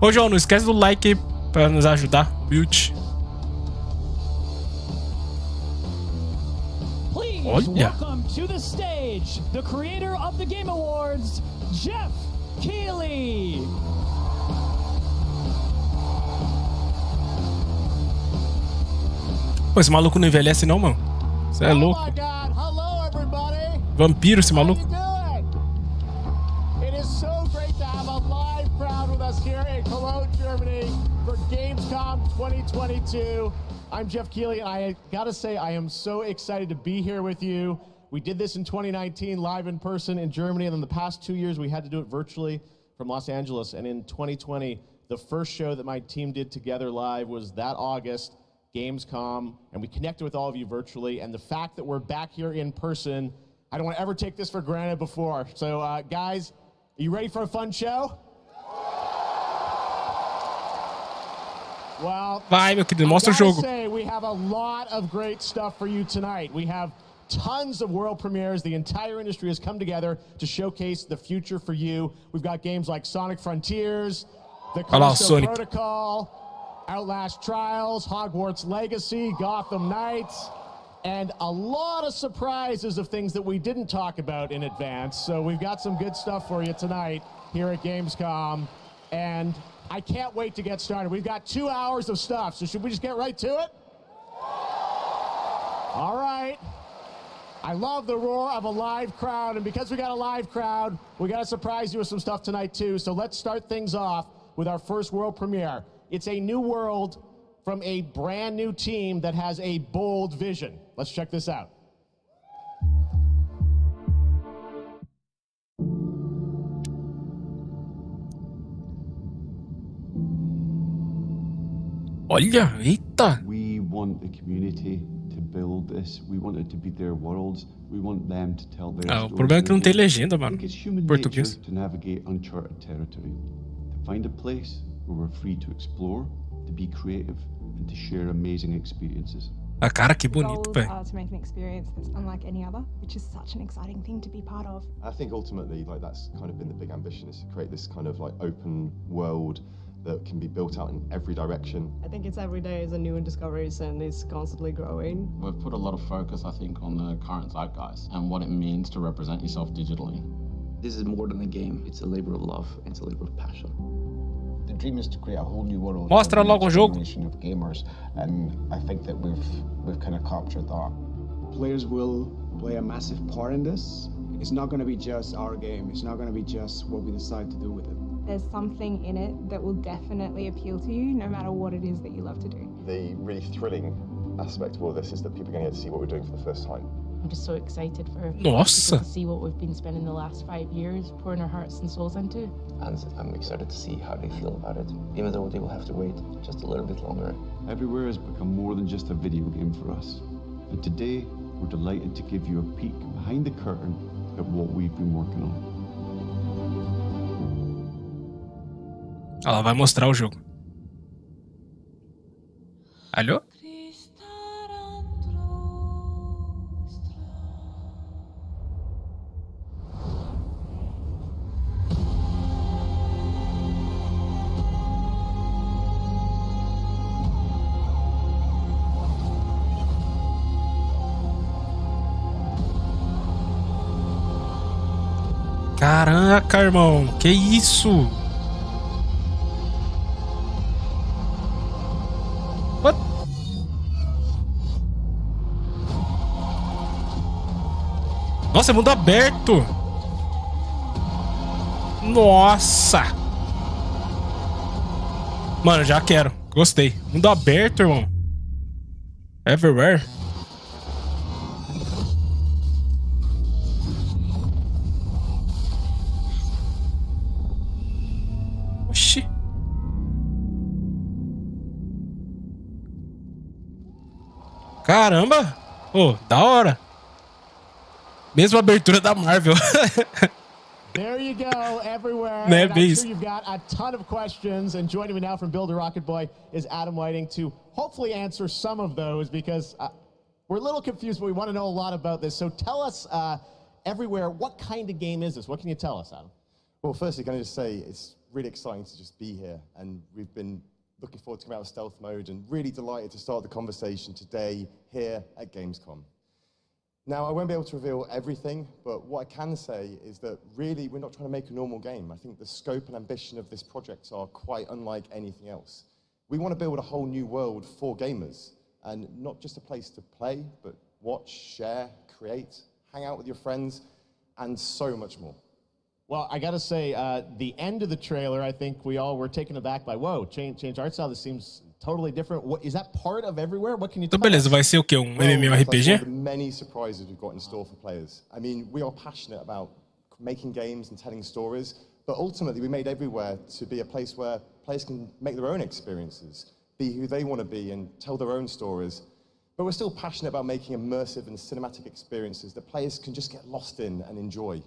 Ô, João, não esquece do like aí pra nos ajudar. Build. Please welcome to the stage the creator of the Game Awards, Jeff Keighley. Pô, esse maluco não envelhece não, mano. Você é louco. Vampiro esse maluco. It is so great to have a live crowd with us here in Cologne, Germany for Gamescom 2022. I'm Jeff Keighley, and I gotta say, I am so excited to be here with you. We did this in 2019 live in person in Germany, and in the past 2 years we had to do it virtually from Los Angeles. And in 2020, the first show that my team did together live was that August, Gamescom, and we connected with all of you virtually. And the fact that we're back here in person, I don't want to ever take this for granted before. So guys, are you ready for a fun show? Well, vai, meu querido, mostra o jogo. Say, we have a lot of great stuff for you tonight. We have tons of world premieres. The entire industry has come together to showcase the future for you. We've got games like Sonic Frontiers, The Callisto Protocol, Outlast Trials, Hogwarts Legacy, Gotham Knights, and a lot of surprises of things that we didn't talk about in advance. So we've got some good stuff for you tonight here at Gamescom, and I can't wait to get started. We've got 2 hours of stuff, so should we just get right to it? All right. I love the roar of a live crowd, and because we got a live crowd, we got to surprise you with some stuff tonight too. So let's start things off with our first world premiere. It's a new world from a brand new team that has a bold vision. Let's check this out. Olha, eita. We want the community to build this. We want it to be their worlds. We want them to tell their stories. O problema é que não tem legenda, mano. I think it's human Português. nature to navigate uncharted territory, to find a place where we're free to explore, to be creative, and to share amazing experiences. A cara, que bonito, velho. To make an experience that's unlike any other, which is such an exciting thing to be part of. I think ultimately, like, that's kind of been the big ambition, is to create this kind of like open world that can be built out in every direction. I think it's every day is a new discoveries and it's constantly growing. We've put a lot of focus, I think, on the current zeitgeist and what it means to represent yourself digitally. This is more than a game. It's a labor of love. It's a labor of passion. The dream is to create a whole new world. Mostra logo o jogo. Of gamers, and I think that we've kind of captured that. Players will play a massive part in this. It's not going to be just our game. It's not going to be just what we decide to do with it. There's something in it that will definitely appeal to you, no matter what it is that you love to do. The really thrilling aspect of all this is that people are going to get to see what we're doing for the first time. I'm just so excited for Nossa. people to see what we've been spending the last 5 years pouring our hearts and souls into. And I'm excited to see how they feel about it, even though they will have to wait just a little bit longer. Everywhere has become more than just a video game for us. And today, we're delighted to give you a peek behind the curtain at what we've been working on. Ela vai mostrar o jogo. Alô? Caraca, irmão. Que isso? What? Nossa, é mundo aberto. Nossa. Mano, já quero. Gostei. Mundo aberto, irmão. Everywhere. Oxi. Caramba. Oh, da hora. Mesma abertura da Marvel. There you go, everywhere. Né, And I'm sure you've got a ton of questions. And joining me now from Build a Rocket Boy is Adam Whiting to hopefully answer some of those, because we're a little confused, but we want to know a lot about this. So tell us, everywhere, what kind of game is this? What can you tell us, Adam? Well, firstly, can I just say it's really exciting to just be here, and we've been looking forward to coming out of stealth mode and really delighted to start the conversation today here at Gamescom. Now, I won't be able to reveal everything, but what I can say is that really we're not trying to make a normal game. I think the scope and ambition of this project are quite unlike anything else. We want to build a whole new world for gamers, and not just a place to play, but watch, share, create, hang out with your friends, and so much more. Well, I gotta say, the end of the trailer, I think we all were taken aback by, whoa, change art style, this seems totally different. What, is that part of everywhere? What can you tell Então, beleza, us? vai ser o quê? MMORPG? One of the many surprises we've got in store for players. I mean, we are passionate about making games and telling stories, but ultimately we made Everywhere to be a place where players can make their own experiences, be who they want to be and tell their own stories. But we're still passionate about making immersive and cinematic experiences that players can just get lost in and enjoy.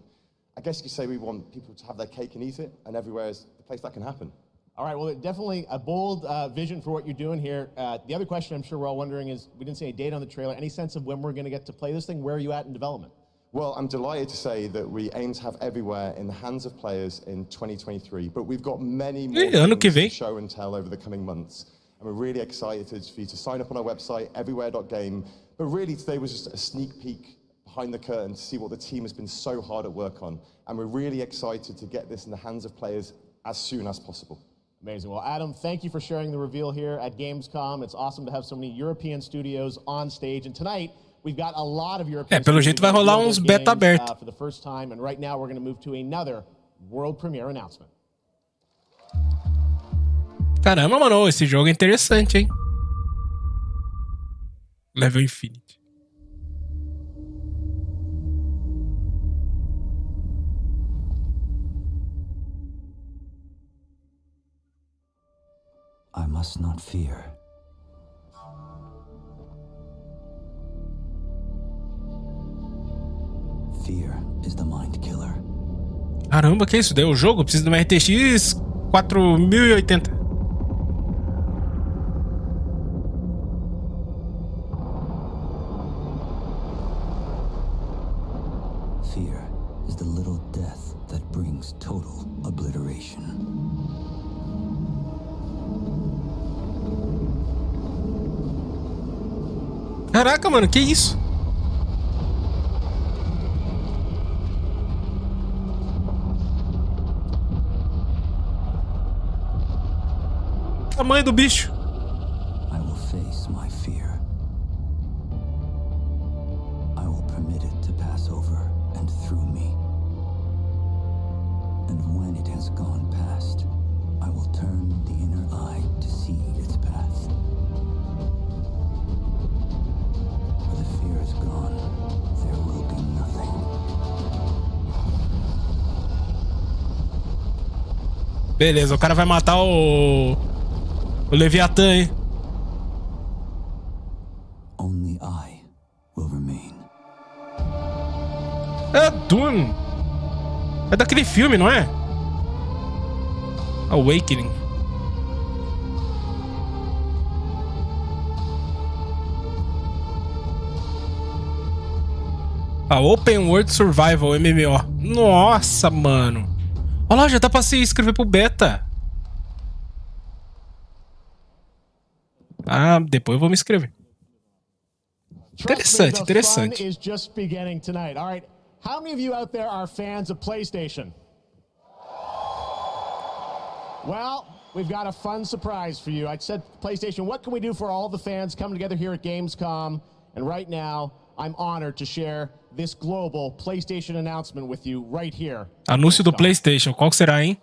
I guess you could say we want people to have their cake and eat it, and Everywhere is the place that can happen. All right, well, definitely a bold vision for what you're doing here. The other question I'm sure we're all wondering is, we didn't see any date on the trailer. Any sense of when we're going to get to play this thing? Where are you at in development? Well, I'm delighted to say that we aim to have Everywhere in the hands of players in 2023, but we've got many more things to show and tell over the coming months. And we're really excited for you to sign up on our website, everywhere.game. But really today was just a sneak peek behind the curtain to see what the team has been so hard at work on. And we're really excited to get this in the hands of players as soon as possible. Amazing. Well, Adam, thank you for sharing the reveal here at Gamescom. It's awesome to have so many European studios on stage. And tonight, we've got a lot of European pelo jeito vai rolar uns beta aberto. For the first time. And right now, we're going to move to another world premiere announcement. Caramba, mano, esse jogo é interessante, hein? Level Infinity. I must not fear. Fear is the mind killer. Caramba, que isso? Deu o jogo? Preciso de uma RTX 4080. Fear is the little death that brings total obliteration. Caraca, mano, que isso? Tamanho do bicho. I will face my fear. I will permit it to pass over and through me. And when it has gone past, I will turn the inner eye to see its path. Where the fear is gone, there will be nothing. Beleza, o cara vai matar o Leviatã, hein? Only I will remain. É Dune. É daquele filme, não é? Awakening. A Open World Survival MMO. Nossa, mano. Olha lá, já dá pra se inscrever pro beta. Ah, depois eu vou me inscrever. Interessante, interessante. The fun is just beginning tonight. All right, how many of you out there are fans of PlayStation? Well, we've got a fun surprise for you. I said, PlayStation, what can we do for all the fans coming together here at Gamescom? And right now, I'm honored to share this global PlayStation announcement with you right here. Anúncio do PlayStation, qual que será, hein?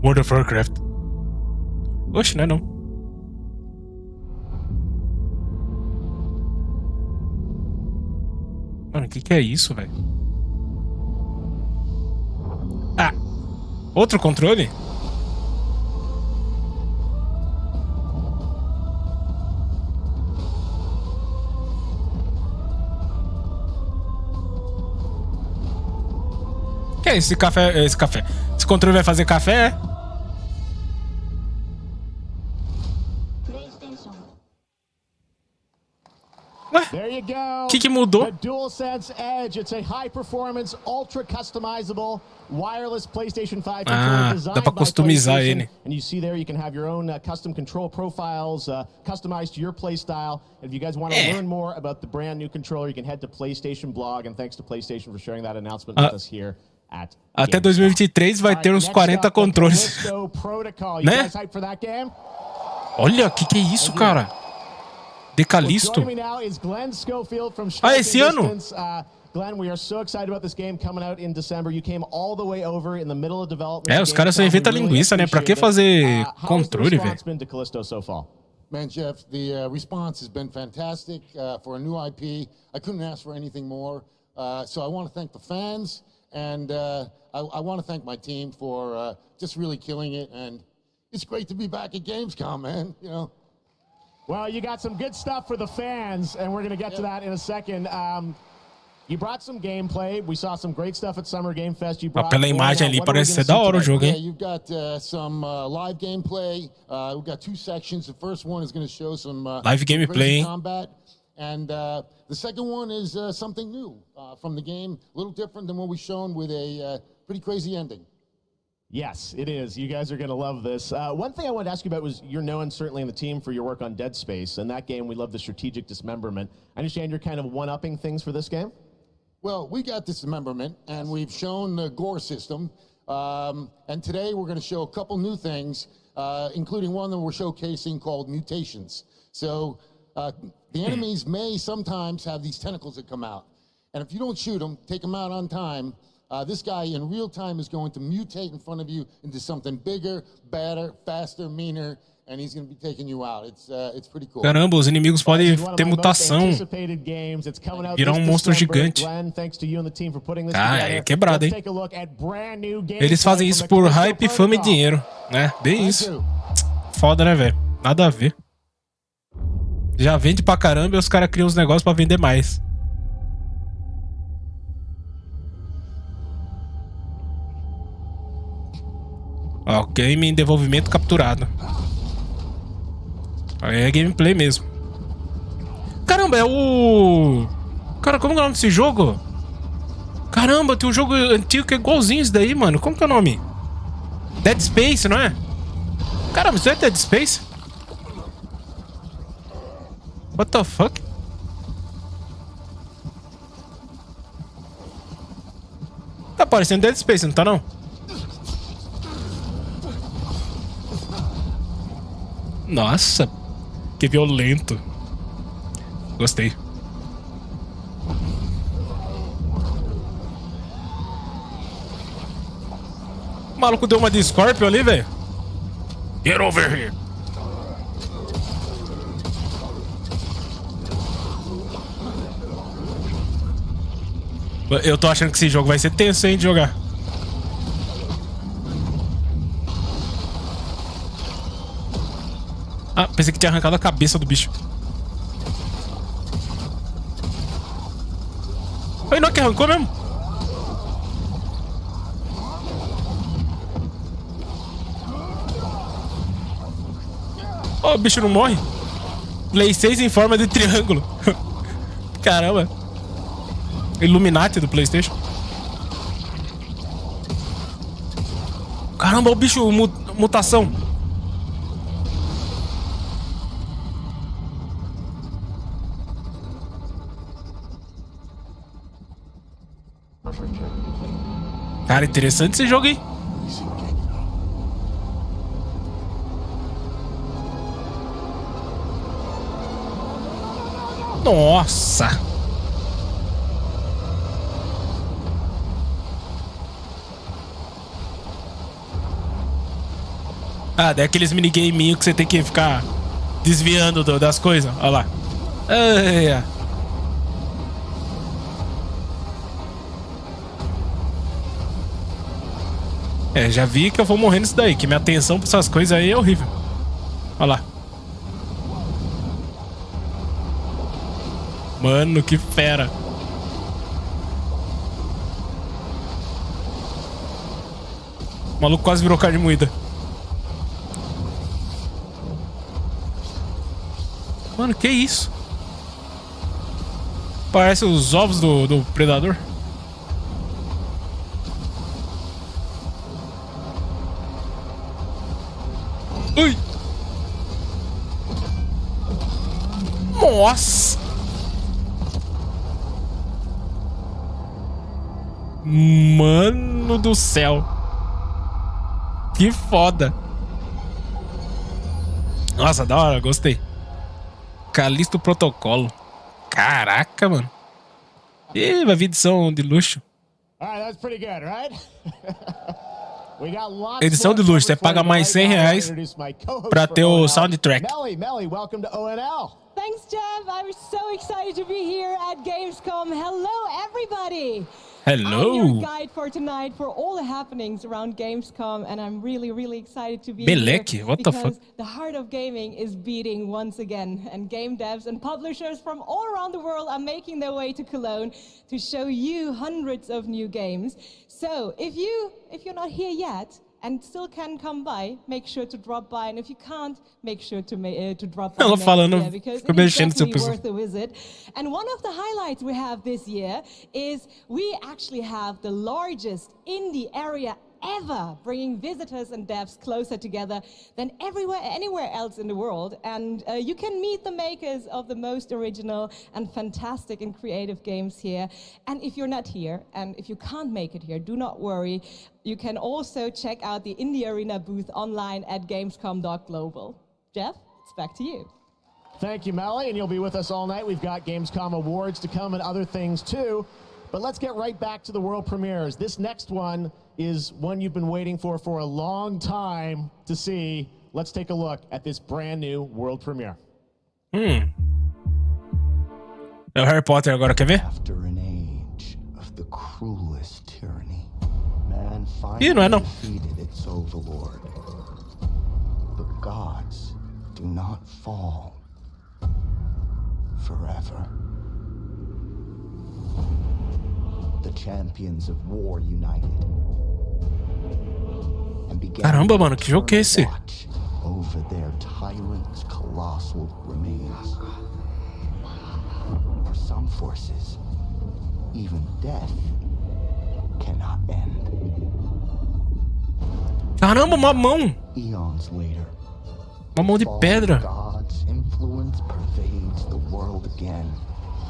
World of Warcraft. Oxe, não é não. Mano, o que é isso, velho? Ah! Outro controle? Que é esse café? Esse café? Esse controle vai fazer café? Ué? There you go. Que mudou? The DualSense Edge. It's a high-performance, ultra-customizable wireless PlayStation 5 controller designed dá pra customizar by PlayStation. ele. And you see there, you can have your own custom control profiles, customized to your play style. And if you guys want to learn more about the brand new controller, you can head to PlayStation blog. And thanks to PlayStation for sharing that announcement with us here at Até 2023 vai ter uns 40 controles. Né? Olha, que é isso, cara? Decalisto. Ah, esse ano? Glenn, we are so excited about this game coming out in December. You came all the way over in the middle of development. Os caras só inventam linguiça, né? Pra que fazer controle, velho? Man, Jeff, the response has been fantastic for a new IP. I couldn't ask for anything more. So I want to thank the fans, and I want to thank my team for just really killing it. And it's great to be back at Gamescom, man. You know. Well, you got some good stuff for the fans, and we're going to get to that in a second. You brought some gameplay. We saw some great stuff at Summer Game Fest. You brought pela imagem ali parece ser da hora o jogo, hein? Yeah, you've got some live gameplay. We've got 2 sections. The first one is going to show some live gameplay combat, and the second one is something new from the game, a little different than what we've shown, with a pretty crazy ending. Yes, it is. You guys are going to love this. One thing I wanted to ask you about was you're known certainly in the team for your work on Dead Space. And that game, we love the strategic dismemberment. I understand you're kind of one-upping things for this game? Well, we got dismemberment, and we've shown the gore system. And today we're going to show a couple new things, including one that we're showcasing called mutations. So the enemies may sometimes have these tentacles that come out. And if you don't shoot them, take them out on time, this guy in real time is going to mutate in front of you into something bigger, badder, faster, meaner, and he's going to be taking you out. It's pretty cool. Caramba, os inimigos podem ter mutação. Virar monstro gigante. Ah, é quebrado, hein? Eles fazem isso por hype, fama e dinheiro, né? Bem isso. Foda, né, velho? Nada a ver. Já vende pra caramba e os caras criam os negócios pra vender mais. Ó, game em desenvolvimento capturado. Aí é gameplay mesmo. Caramba, é o... Cara, como é o nome desse jogo? Caramba, tem um jogo antigo que é igualzinho isso daí, mano. Como que é o nome? Dead Space, não é? Caramba, isso é Dead Space? What the fuck? Tá parecendo Dead Space, não tá não? Nossa, que violento. Gostei. O maluco deu uma de Scorpion ali, velho. Get over here. Eu tô achando que esse jogo vai ser tenso, hein, de jogar. Ah, pensei que tinha arrancado a cabeça do bicho. Aí não é que arrancou mesmo? Oh, o bicho não morre. Play 6 em forma de triângulo. Caramba. Illuminati do PlayStation. Caramba, o bicho mutação. Cara, interessante esse jogo, hein? Nossa! Ah, daí aqueles minigaminhos que você tem que ficar desviando das coisas. Olha lá. Ai, já vi que eu vou morrer nisso daí, que minha atenção pra essas coisas aí é horrível. Olha lá. Mano, que fera. O maluco quase virou carne moída. Mano, que isso? Parece os ovos do predador. Ui! Nossa! Mano do céu! Que foda! Nossa, da hora, gostei. Calisto Protocolo. Caraca, mano. Ih, vai vir edição de luxo. Edição de luxo, você paga mais R$100 pra ter o soundtrack. Melly, welcome to ONL. Thanks, Jeff. I'm so excited to be here at Gamescom. Hello, everybody. Hello. I'm your guide for tonight for all the happenings around Gamescom, and I'm really excited to be Belek, here what the fuck? because the heart of gaming is beating once again, and game devs and publishers from all around the world are making their way to Cologne to show you hundreds of new games. So if you're not here yet and still can come by, make sure to drop by, and if you can't, make sure to drop by Ela next falando, year, because fica it is mexendo seu definitely pessoal. worth a visit. And one of the highlights we have this year is we actually have the largest indie area ever, bringing visitors and devs closer together than anywhere else in the world. And you can meet the makers of the most original and fantastic and creative games here. And if you're not here, and if you can't make it here, do not worry. You can also check out the Indie Arena booth online at gamescom.global. Jeff, it's back to you. Thank you, Melly, and you'll be with us all night. We've got Gamescom awards to come and other things too. But let's get right back to the world premieres. This next one is one you've been waiting for a long time to see. Let's take a look at this brand new world premiere. É o Harry Potter agora, quer ver? After an age of the cruelest tyranny, man Ih, não é não. defeated its overlord. The gods do not fall forever. The champions of war united and began Caramba, mano, que jogo que é esse? watch over their tyrant's colossal remains. For some forces, even death cannot end. Caramba, uma mão! Eons later, Uma mão de pedra. God's influence pervades the world again,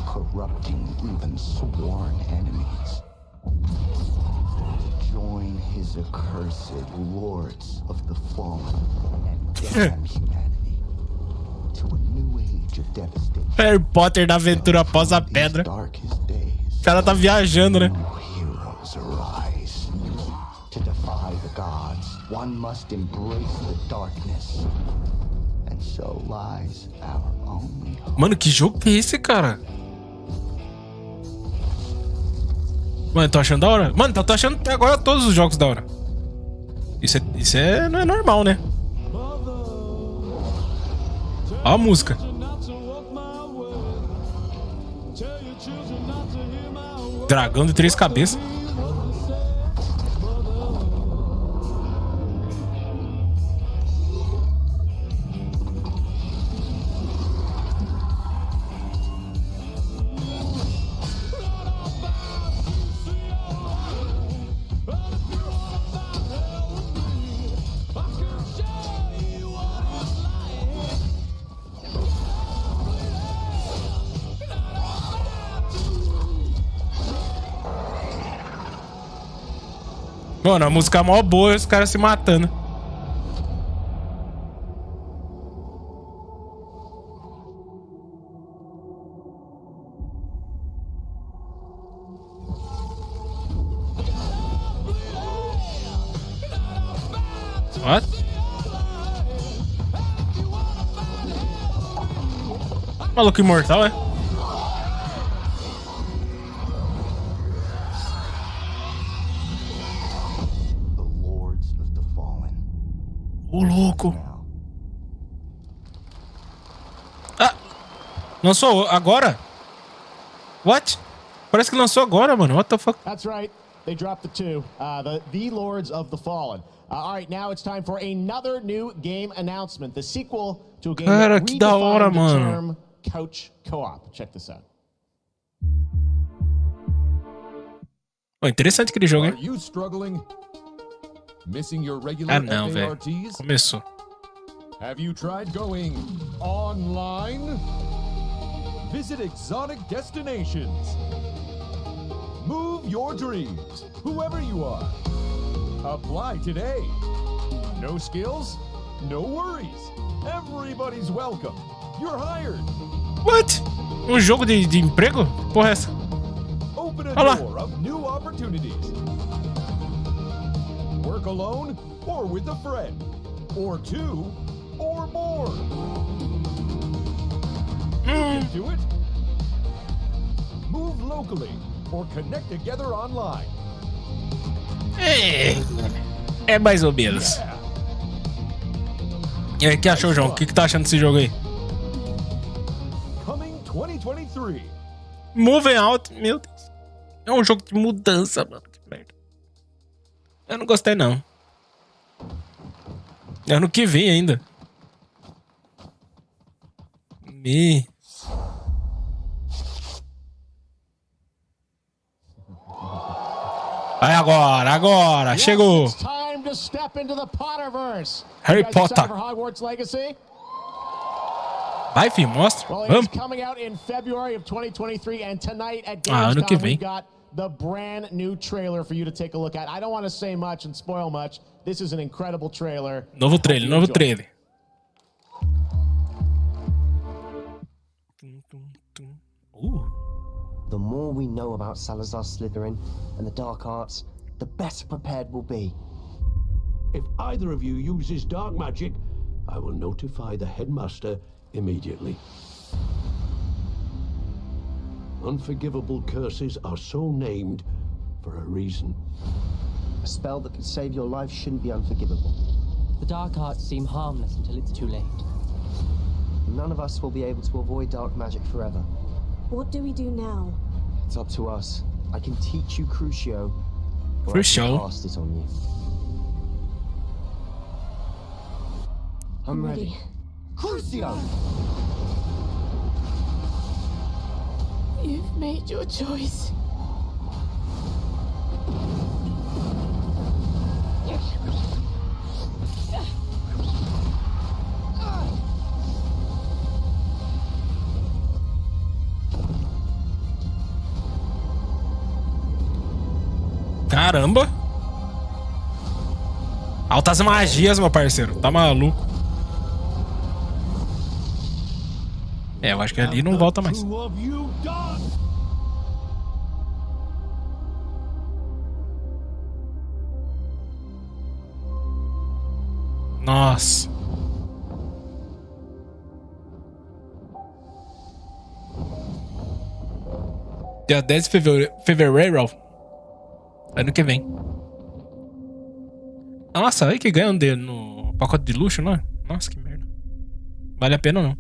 corrupting even sworn enemies. Join his accursed lords of the fallen and damn humanity to a new age of devastation. Harry Potter na aventura após a pedra. O cara tá viajando, né? Heroes arise. To defy the gods, one must embrace the darkness. And so lies our only hope. Mano, que jogo que é esse, cara? Mano, tô achando da hora. Mano, tô achando até agora todos os jogos da hora. Não é normal, né? Ó a música. Dragão de 3 cabeças. Mano, a música é mó boa e os caras se matando. What? Maluco imortal, é? Ô, louco. Ah! Lançou agora? What? Parece que lançou agora, mano. What the fuck? That's right. They dropped the two. The Lords of the Fallen. All right, now it's time for another new game announcement. The sequel to a game Cara, that que da hora, redefined the mano. term couch co-op. Check this out. Oh, interessante aquele jogo, hein? Ah, não, velho. Começou. Have you tried going online? Visit exotic destinations. Move your dreams, whoever you are. Apply today. No skills? No worries. Everybody's welcome. You're hired. What? Um jogo de emprego? Porra é essa? Open a Olha lá. door of new opportunities. Work alone or with a friend. Or two or more. You can do it. Move locally or connect together online. É mais ou menos. E aí, o que achou, João? O que tá achando desse jogo aí? Coming 2023. Moving Out, meu Deus. É um jogo de mudança, mano. Que merda. Eu não gostei, não. É ano que vem ainda. Vai agora, chegou. Harry Potter. Vai, filho, mostra. Vamos. Ano que vem. The brand new trailer for you to take a look at. I don't want to say much and spoil much. This is an incredible trailer. Novo trailer. The more we know about Salazar Slytherin and the dark arts, the better prepared we'll be. If either of you uses dark magic, I will notify the headmaster immediately. Unforgivable curses are so named for a reason. A spell that could save your life shouldn't be unforgivable. The dark arts seem harmless until it's too late. None of us will be able to avoid dark magic forever. What do we do now? It's up to us. I can teach you Crucio. Crucio? Cast it on you. I'm ready. Crucio! You've made your choice. Caramba! Altas magias, meu parceiro. Tá maluco? É, eu acho que ali não volta mais. Nossa. Dia 10 de fevereiro. Ano que vem. Nossa, olha que ganha no pacote de luxo, não é? Nossa, que merda. Vale a pena ou não?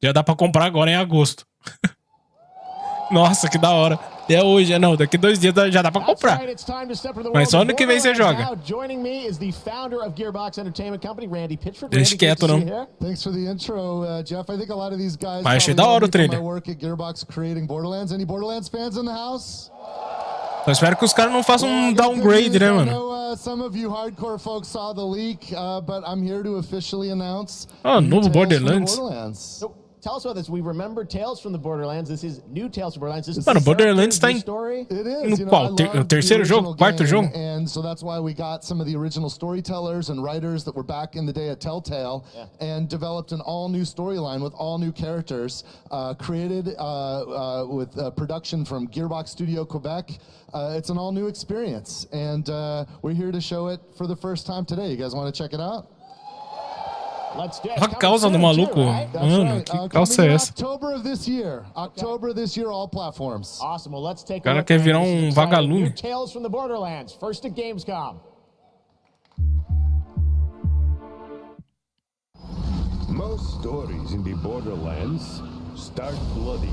Já dá pra comprar agora em agosto. Nossa, que da hora. É hoje, não. Daqui 2 dias já dá pra comprar. Mas só ano que vem você joga. Deixa quieto, não. Mas achei da hora o trailer. Só espero que os caras não façam um downgrade, né, mano? Ah, novo Borderlands. Tell us about this. We remember Tales from the Borderlands. This is new Tales from Borderlands. This is Mano, Borderlands tá em no qual? O terceiro jogo? Quarto jogo? And so that's why we got some of the original storytellers and writers that were back in the day at Telltale and developed an all-new storyline with all new characters, created with production from Gearbox Studio Quebec. It's an all-new experience, and we're here to show it for the first time today. You guys want to check it out? A causa do maluco. Mano, que calça é essa? October of this year, all platforms. Awesome. Well, let's take O cara quer virar um vagalume. Tales from the Borderlands. First at GAMESCOM. Most stories in the Borderlands start bloody.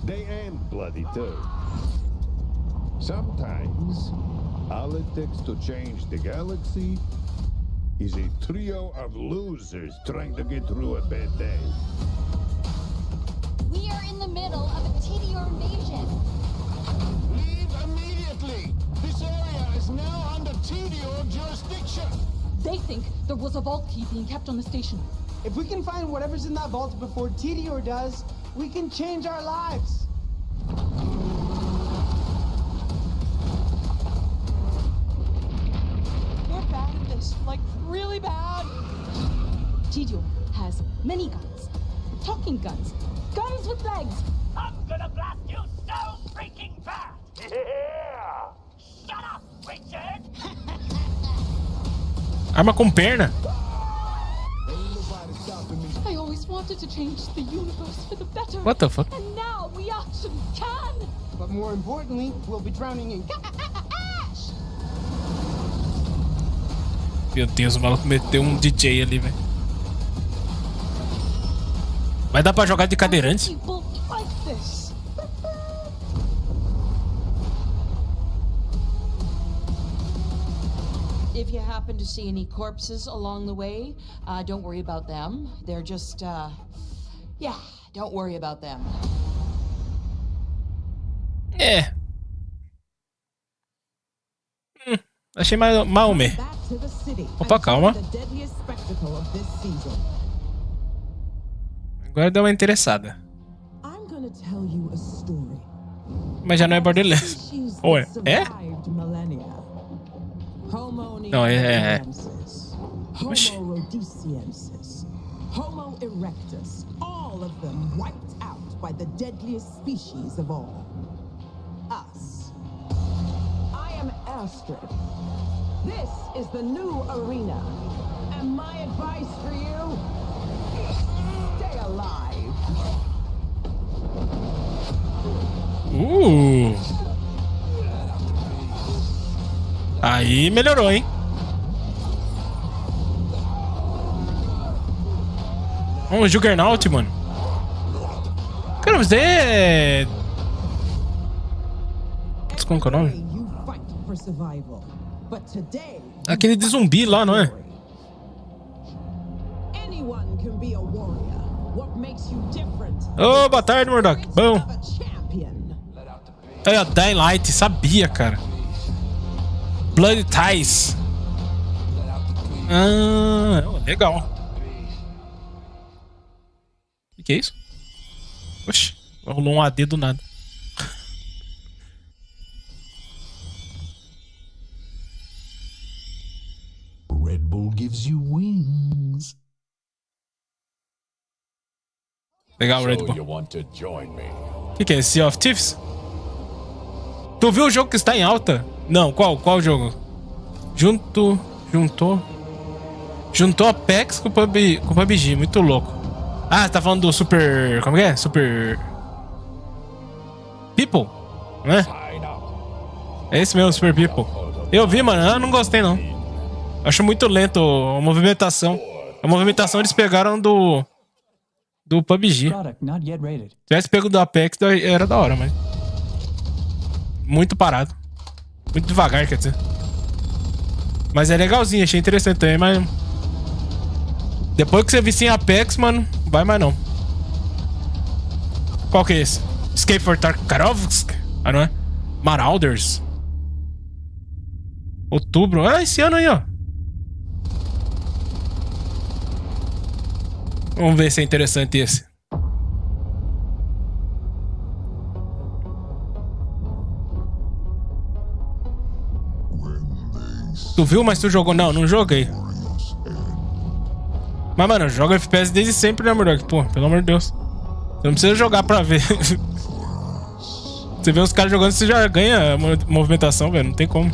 They end bloody too. Sometimes, all it takes to change the galaxy is a trio of losers trying to get through a bad day. We are in in the middle of a TDR invasion. Leave immediately! This area is now under TDR jurisdiction! They think there was a vault key being kept on the station. If we can find whatever's in that vault before TDR does, we can change our lives. We're bad at this, like really bad. TDR has many guns, talking guns, guns with legs. I'm gonna blast you so freaking bad! Yeah! Shut up, Richard! Arma com perna. I always wanted to change the universe for the better. What the fuck? And now we actually can. But more importantly, we'll be drowning in ash. Meu Deus, o maluco meteu um DJ ali, velho. Vai dar pra jogar de cadeirante? People like this. If you happen to see any corpses along the way, don't worry about them. They're just, yeah, don't worry about them. É. Achei Maomé. Opa, calma. Agora deu uma interessada. Mas já não é Borderlands. Ou é? É? Não, é. Oxi. Homo erectus, all of them wiped out by the deadliest species of all. Us. I am Astrid. This is the new arena. And my advice for you, stay alive. Aí melhorou, hein? Um Juggernaut, mano. Cara, mas é... Como que é o nome? Aquele de zumbi lá, não é? Ô, boa tarde, Murdoch. Bom. Aí, ó, Dying Light. Sabia, cara. Blood Ties. Ah, legal. O que é isso? Oxi, rolou um AD do nada. Red Bull gives you wings. Legal, Red Bull. O que é esse? Sea of Thieves? Tu viu o jogo que está em alta? Não, qual jogo? Juntou Apex com PUBG, muito louco. Ah, tá falando do Super... Como que é? Super... People, né? É esse mesmo, Super People. Eu vi, mano, eu não gostei não. Acho muito lento a movimentação. A movimentação eles pegaram do PUBG. Se tivesse pego do Apex, era da hora, mas... Muito parado. Muito devagar, quer dizer. Mas é legalzinho, achei interessante também, mas... Depois que você vicia em Apex, mano, vai mais não. Qual que é esse? Escape for Tarkovsk? Ah, não é? Marauders. Outubro. Ah, esse ano aí, ó. Vamos ver se é interessante esse. Tu viu, mas tu jogou? Não, não joguei. Mas, mano, eu jogo FPS desde sempre, né, Murdoch? Pô, pelo amor de Deus. Você não precisa jogar pra ver. Você vê os caras jogando, você já ganha movimentação, velho. Não tem como.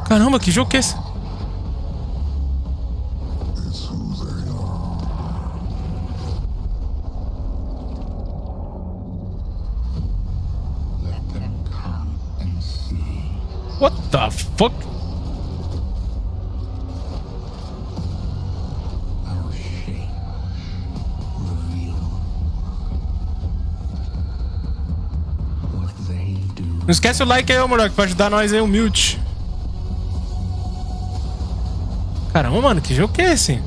Caramba, que jogo que é esse? What the fuck? Não esquece o like aí, Murdoch, pra ajudar nós aí, humilde. Caramba, mano, que jogo que é esse?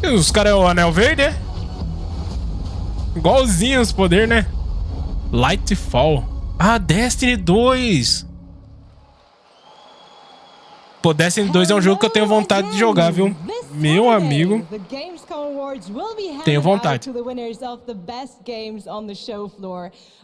E os caras é o Anel Verde, é? Igualzinho os poderes, né? Lightfall. Ah, Destiny 2. Pô, Destiny 2 é um jogo que eu tenho vontade de jogar, viu? Meu amigo. Tenho vontade.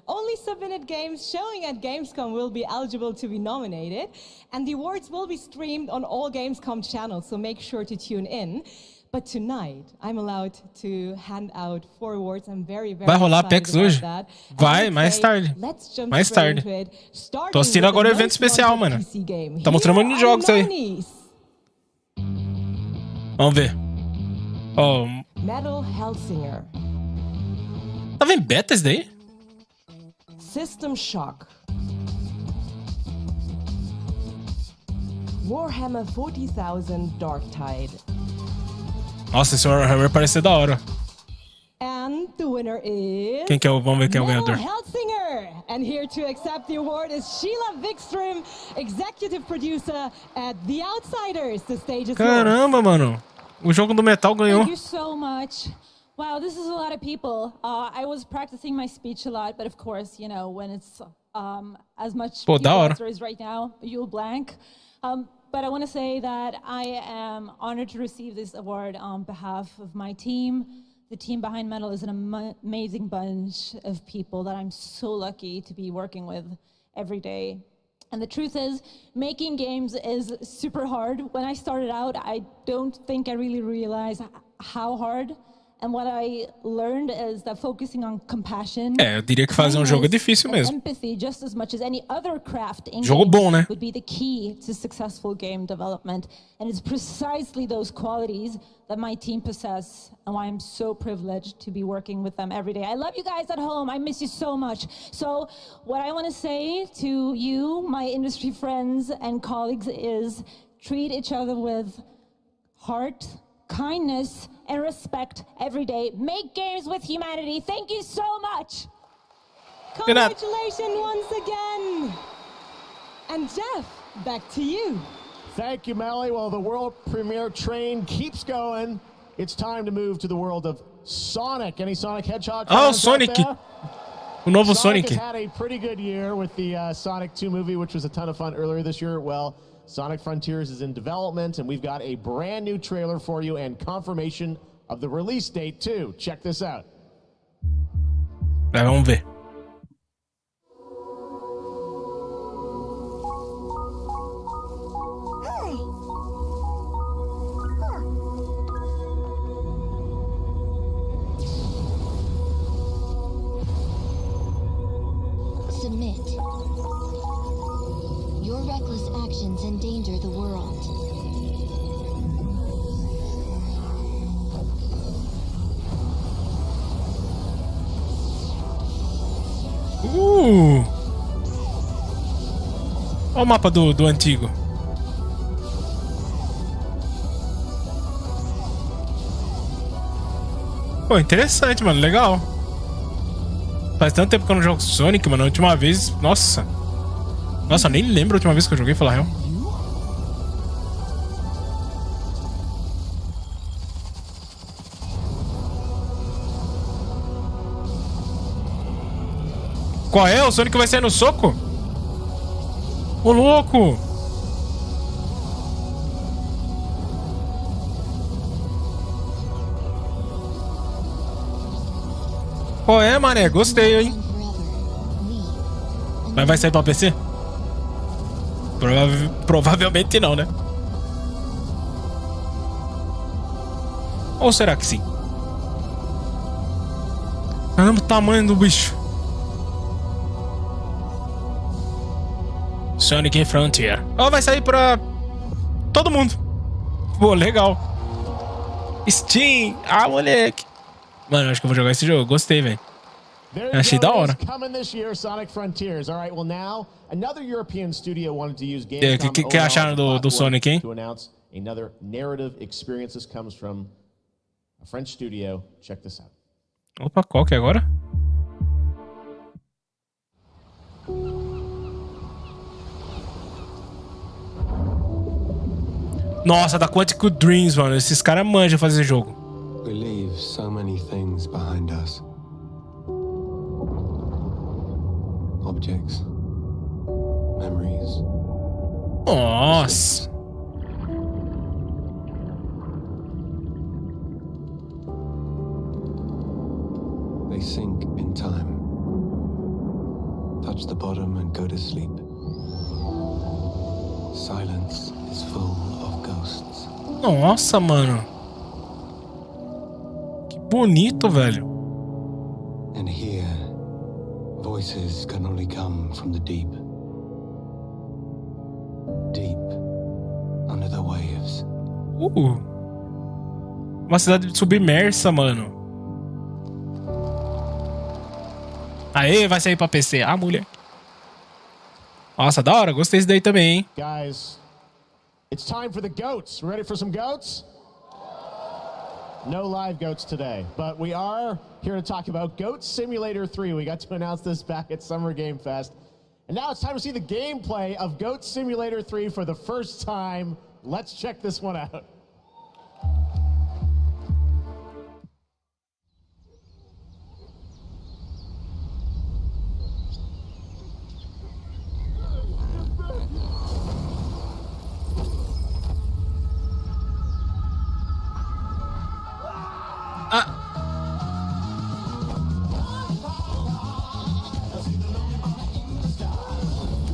Only submitted games showing at Gamescom will be eligible to be nominated, and the awards will be streamed on all Gamescom channels, so make sure to tune in. But tonight, I'm allowed to hand out 4 awards. I'm very Vai rolar Apex hoje? Vai, mais tarde. Mais tarde. Tô assistindo agora o evento especial, mano. Tá mostrando muitos jogos aí. Vamos ver. Oh. Metal Hellsinger. Tava em beta esse daí? System Shock. Warhammer 40,000 Darktide. Nossa, esse Warhammer parece ser da hora. And the winner is... Quem que é o... Vamos ver quem é o ganhador. Hellsinger. And here to accept the award is Sheila Wikström, executive producer at The Outsiders. The stage is Caramba, mano. O jogo do metal ganhou. Thank you so much. Wow, this is a lot of people. I was practicing my speech a lot, but of course, you know, when it's as much Pô, da hora. as there is right now, you'll blank. But I want to say that I am honored to receive this award on behalf of my team. The team behind Metal is an amazing bunch of people that I'm so lucky to be working with every day. And the truth is, making games is super hard. When I started out, I don't think I really realized how hard. And what I learned is that focusing on compassion, eu diria que fazer um jogo é difícil mesmo. Empathy, just as much as any other craft in jogo bom, né? Would be the key to successful game development. And it's precisely those qualities that my team possess, and why I'm so privileged to be working with them every day. I love you guys at home. I miss you so much. So what I want to say to you, my industry friends and colleagues, is treat each other with heart, kindness, and respect every day. Make games with humanity. Thank you so much. Congratulations once again. And Jeff, back to you. Thank you, Melly. Well, the world premiere train keeps going. It's time to move to the world of Sonic. Any Sonic Hedgehog fans? Oh, Sonic. O novo Sonic. Sonic has had a pretty good year with the Sonic 2 movie, which was a ton of fun earlier this year. Well, Sonic Frontiers is in development, and we've got a brand new trailer for you and confirmation of the release date, too. Check this out. Vamos ver. Submit. Your reckless actions endanger the world. Olha o mapa do antigo. Pô, interessante, mano. Legal. Faz tanto tempo que eu não jogo Sonic, mano. A última vez... Nossa, eu nem lembro a última vez que eu joguei, falar a real. Qual é? O Sonic vai sair no soco? Ô, louco! Qual é, mané? Gostei, hein? Mas vai sair pra PC? Provavelmente não, né? Ou será que sim? Caramba, o tamanho do bicho. Sonic Frontier. Ó, vai sair pra todo mundo. Pô, legal. Steam. Ah, moleque. Mano, acho que eu vou jogar esse jogo. Gostei, velho. Achei da hora. Coming this year, Sonic Frontiers. All right, well now, another European studio wanted to use E aí, o que acharam do Sonic, hein? to announce another narrative experience. This comes from a French studio. Check this out. Opa, qual que é agora? Nossa, da Quantic Dreams, mano. Esses caras manjam fazer jogo. We leave so many things behind us. Objects. Memories. Nossa. They sink in time. Touch the bottom and go to sleep. Silence is full of ghosts. Nossa, mano. Que bonito, velho. And here, voices can only come from the deep. Deep under the waves. Uma cidade submersa, mano. Aê, vai sair pra PC. Ah, mulher. Nossa, da hora. Gostei desse daí também, hein? Guys, it's time for the goats. Ready for some goats? No live goats today, but we are here to talk about Goat Simulator 3. We got to announce this back at Summer Game Fest. And now it's time to see the gameplay of Goat Simulator 3 for the first time. Let's check this one out.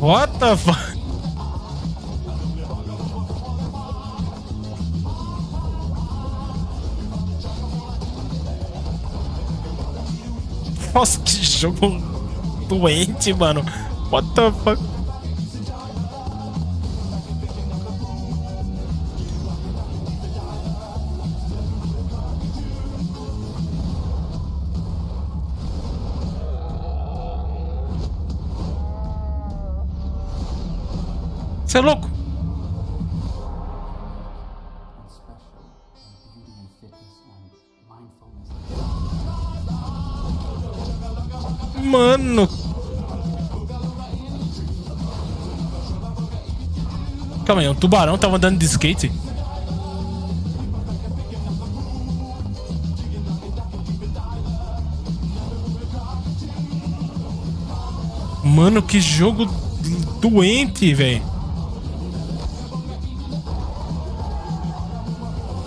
What the fuck? Nossa, que jogo doente, mano. What the fuck? Você é louco? Mano. Calma aí, um tubarão tava andando de skate? Mano, que jogo doente, velho.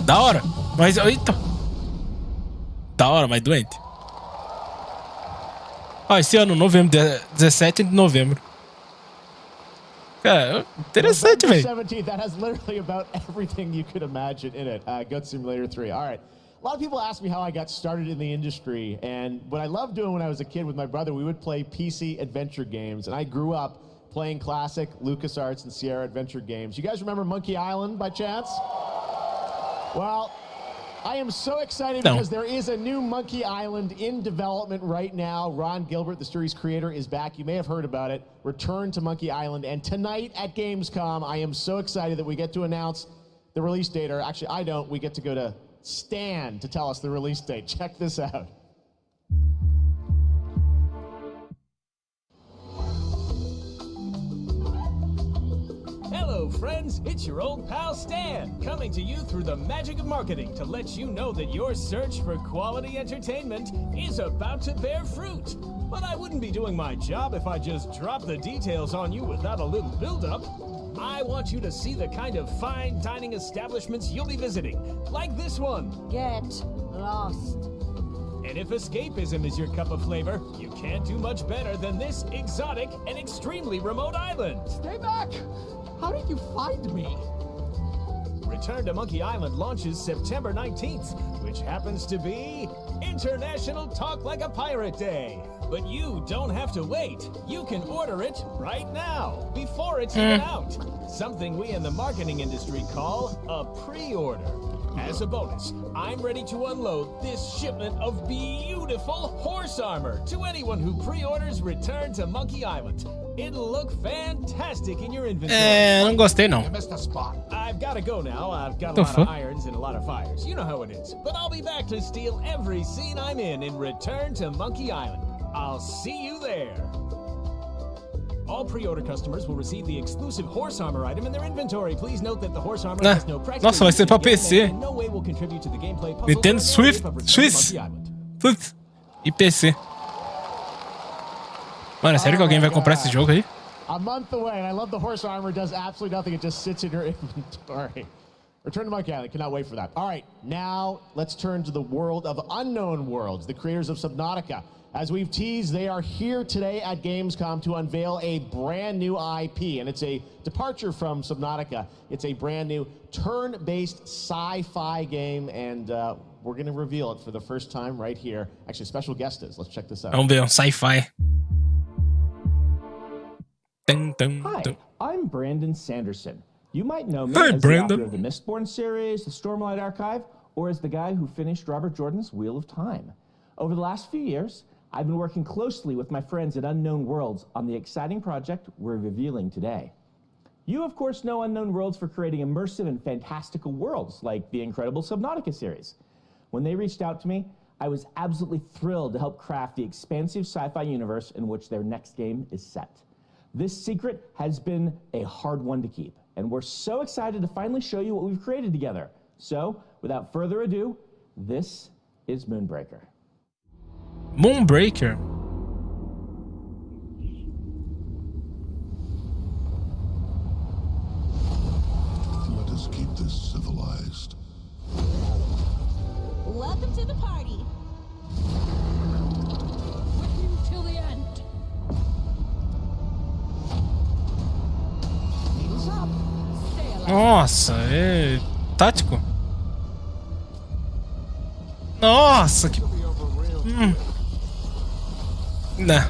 Da hora, mas... Eita. Da hora, mas doente. Ó, esse ano, novembro, 17 de novembro. Cara, interessante, velho. 17th, that has literally about everything you could imagine in it. Goat Simulator 3. All right. A lot of people ask me how I got started in the industry, and what I loved doing when I was a kid with my brother, we would play PC adventure games, and I grew up playing classic LucasArts and Sierra adventure games. You guys remember Monkey Island by chance? Well, I am so excited because there is a new Monkey Island in development right now. Ron Gilbert, the series creator, is back. You may have heard about it. Return to Monkey Island. And tonight at Gamescom, I am so excited that we get to announce the release date. Or actually, I don't. We get to go to Stan to tell us the release date. Check this out. Hello, friends. It's your old pal Stan, coming to you through the magic of marketing to let you know that your search for quality entertainment is about to bear fruit. But I wouldn't be doing my job if I just dropped the details on you without a little build-up. I want you to see the kind of fine dining establishments you'll be visiting, like this one. Get lost. And if escapism is your cup of flavor, you can't do much better than this exotic and extremely remote island. Stay back! How did you find me? Return to Monkey Island launches September 19th, which happens to be International Talk Like a Pirate Day. But you don't have to wait. You can order it right now, before it's even out. Something we in the marketing industry call a pre-order. As a bonus, I'm ready to unload this shipment of beautiful horse armor to anyone who pre-orders Return to Monkey Island. It'll look fantastic in your inventory. Não gostei não. I've got to go now. I've got a lot of irons and a lot of fires. You know how it is. But I'll be back to steal every scene I'm in Return to Monkey Island. I'll see you there. All pre-order customers will receive the exclusive horse armor item in their inventory. Please note that the horse armor has no practical Nossa, vai ser pra PC. and in no way will contribute to the gameplay puzzle Nintendo or narrative Swift, of Return to Monkey Island. e PC. Mano, é sério que alguém vai comprar esse jogo aí? A month away, and I love the horse armor. Does absolutely nothing. It just sits in your inventory. Return to Monkey Island. Cannot wait for that. All right, now let's turn to the world of Unknown Worlds, the creators of Subnautica. As we've teased, they are here today at Gamescom to unveil a brand new IP, and it's a departure from Subnautica. It's a brand new turn-based sci-fi game, and we're going to reveal it for the first time right here. Actually, special guest is. Let's check this out. Vamos ver, sci-fi. Hi, I'm Brandon Sanderson. You might know me Hey, as Brandon. the author of the Mistborn series, the Stormlight Archive, or as the guy who finished Robert Jordan's Wheel of Time. Over the last few years, I've been working closely with my friends at Unknown Worlds on the exciting project we're revealing today. You, of course, know Unknown Worlds for creating immersive and fantastical worlds like the incredible Subnautica series. When they reached out to me, I was absolutely thrilled to help craft the expansive sci-fi universe in which their next game is set. This secret has been a hard one to keep, and we're so excited to finally show you what we've created together. So, without further ado, this is Moonbreaker. Moonbreaker. Let us keep this civilized. Welcome to the party. With you till the end. Needles up. Stay alive. Nossa, é tático. Nossa, que... Nah.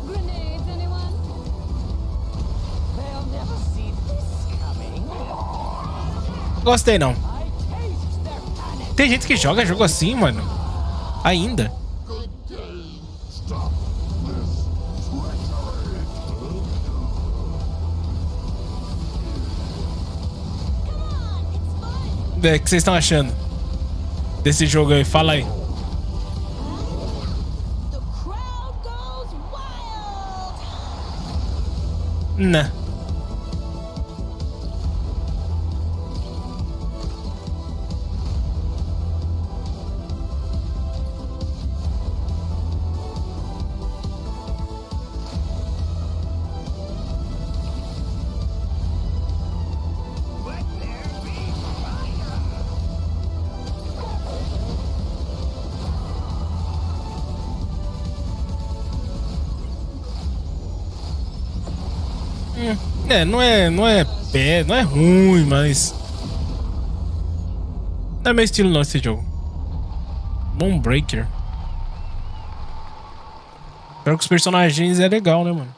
Grenades, anyone? They'll never see this coming. Gostei não. Tem gente que joga jogo assim, mano. Ainda. O que vocês estão achando desse jogo aí? Fala aí. Nah. Não é ruim, mas não é meu estilo não esse jogo. Moonbreaker. Espero que os personagens é legal, né, mano?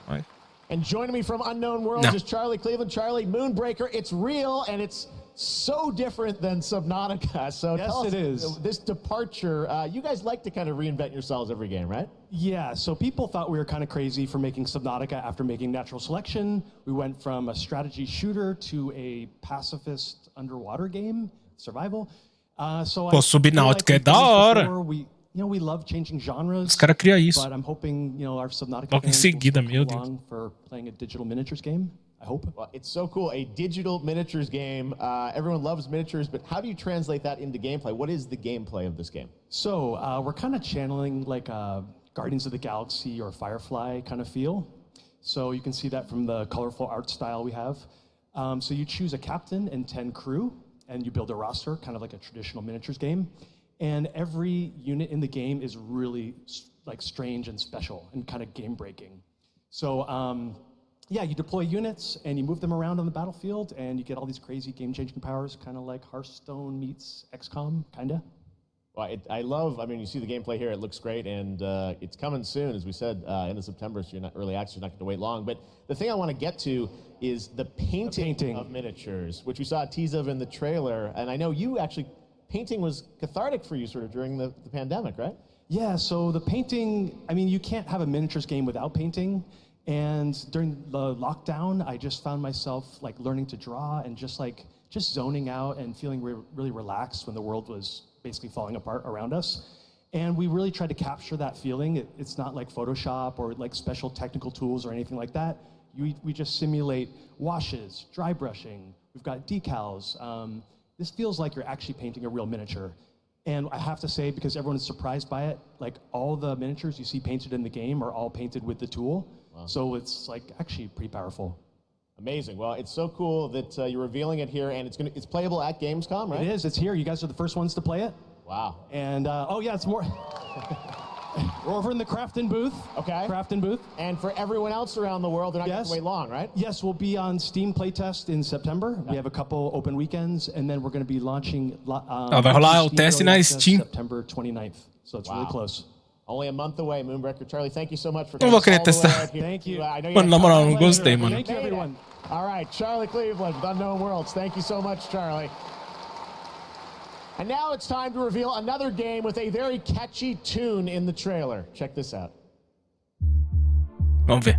Vai. And joining me from Unknown Worlds is Charlie Cleveland. Charlie, Moonbreaker, it's real and it's so different than Subnautica. So yes, it is. This departure, you guys like to kind of reinvent yourselves every game, right? Yeah, so people thought we were kind of crazy for making Subnautica after making Natural Selection. We went from a strategy shooter to a pacifist underwater game, survival. Pô, Subnautica é da hora. We love changing genres. Os caras criam isso. But I'm hoping, our Subnautica Logo em seguida, meu Deus. For playing a digital miniatures game. I hope. Well, it's so cool. A digital miniatures game. Everyone loves miniatures, but how do you translate that into gameplay? What is the gameplay of this game? So we're kind of channeling like Guardians of the Galaxy or Firefly kind of feel. So you can see that from the colorful art style we have. So you choose a captain and 10 crew, and you build a roster, kind of like a traditional miniatures game. And every unit in the game is really like strange and special and kind of game breaking. So yeah, you deploy units and you move them around on the battlefield and you get all these crazy game-changing powers, kind of like Hearthstone meets XCOM, kind of. Well, I love, I mean, you see the gameplay here, it looks great, and it's coming soon, as we said, end of September, so you're not early access, you're not going to wait long. But the thing I want to get to is the painting of miniatures, which we saw a tease of in the trailer, and I know you actually, painting was cathartic for you sort of during the pandemic, right? Yeah, so the painting, I mean, you can't have a miniatures game without painting. And during the lockdown, I just found myself like learning to draw and just zoning out and feeling really relaxed when the world was basically falling apart around us. And we really tried to capture that feeling. It's not like Photoshop or like special technical tools or anything like that. We just simulate washes, dry brushing. We've got decals. This feels like you're actually painting a real miniature. And I have to say, because everyone is surprised by it, like all the miniatures you see painted in the game are all painted with the tool. Wow. So it's like actually pretty powerful. Amazing. Well, it's so cool that you're revealing it here, and it's playable at Gamescom, right? It is. It's here. You guys are the first ones to play it. Wow. And oh yeah, it's more. We're over in the Crafton booth. Okay. Crafton booth. And for everyone else around the world, they're not going to wait long, right? Yes, we'll be on Steam playtest in September. Yeah. We have a couple open weekends, and then we're going to be launching. Vai rolar o teste na Steam. September 29th. So it's really close. Only a month away, Moonbreaker. Charlie, thank you so much for coming all the way out here. Thank you. Mano, na moral, não gostei, mano. Thank you, everyone. All right, Charlie Cleveland with Unknown Worlds. Thank you so much, Charlie. And now it's time to reveal another game with a very catchy tune in the trailer. Check this out. Vamos ver.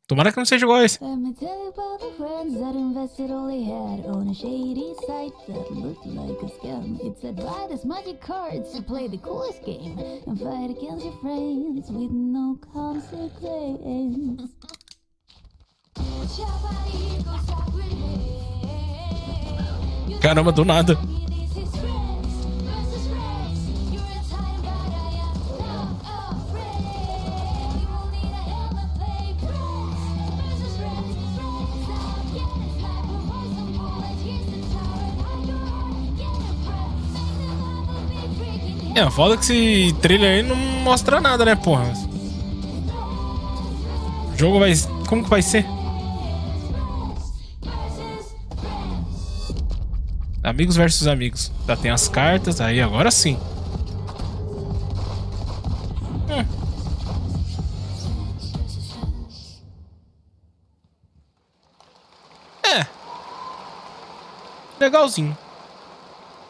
Tomara que não seja igual esse. Let me tell you about the friends that invested all they had on a shady site that looked like a scam. It said buy this magic cards to play the coolest game and fight against your friends with no consequence. Caramba, do nada. É, foda que esse trailer aí não mostra nada, né, porra? O jogo vai... Como que vai ser? Amigos versus amigos. Já tem as cartas, aí agora sim. É. Legalzinho.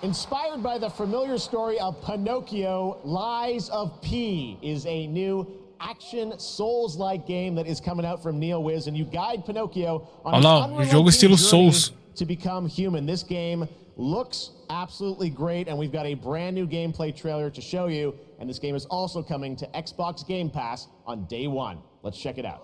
Inspired by the familiar story of Pinocchio, Lies of P is a new action Souls-like game that is coming out from NeoWiz, and you guide Pinocchio on an jogo estilo Souls to become human. This game looks absolutely great, and we've got a brand new gameplay trailer to show you, and this game is also coming to Xbox Game Pass on day one. Let's check it out.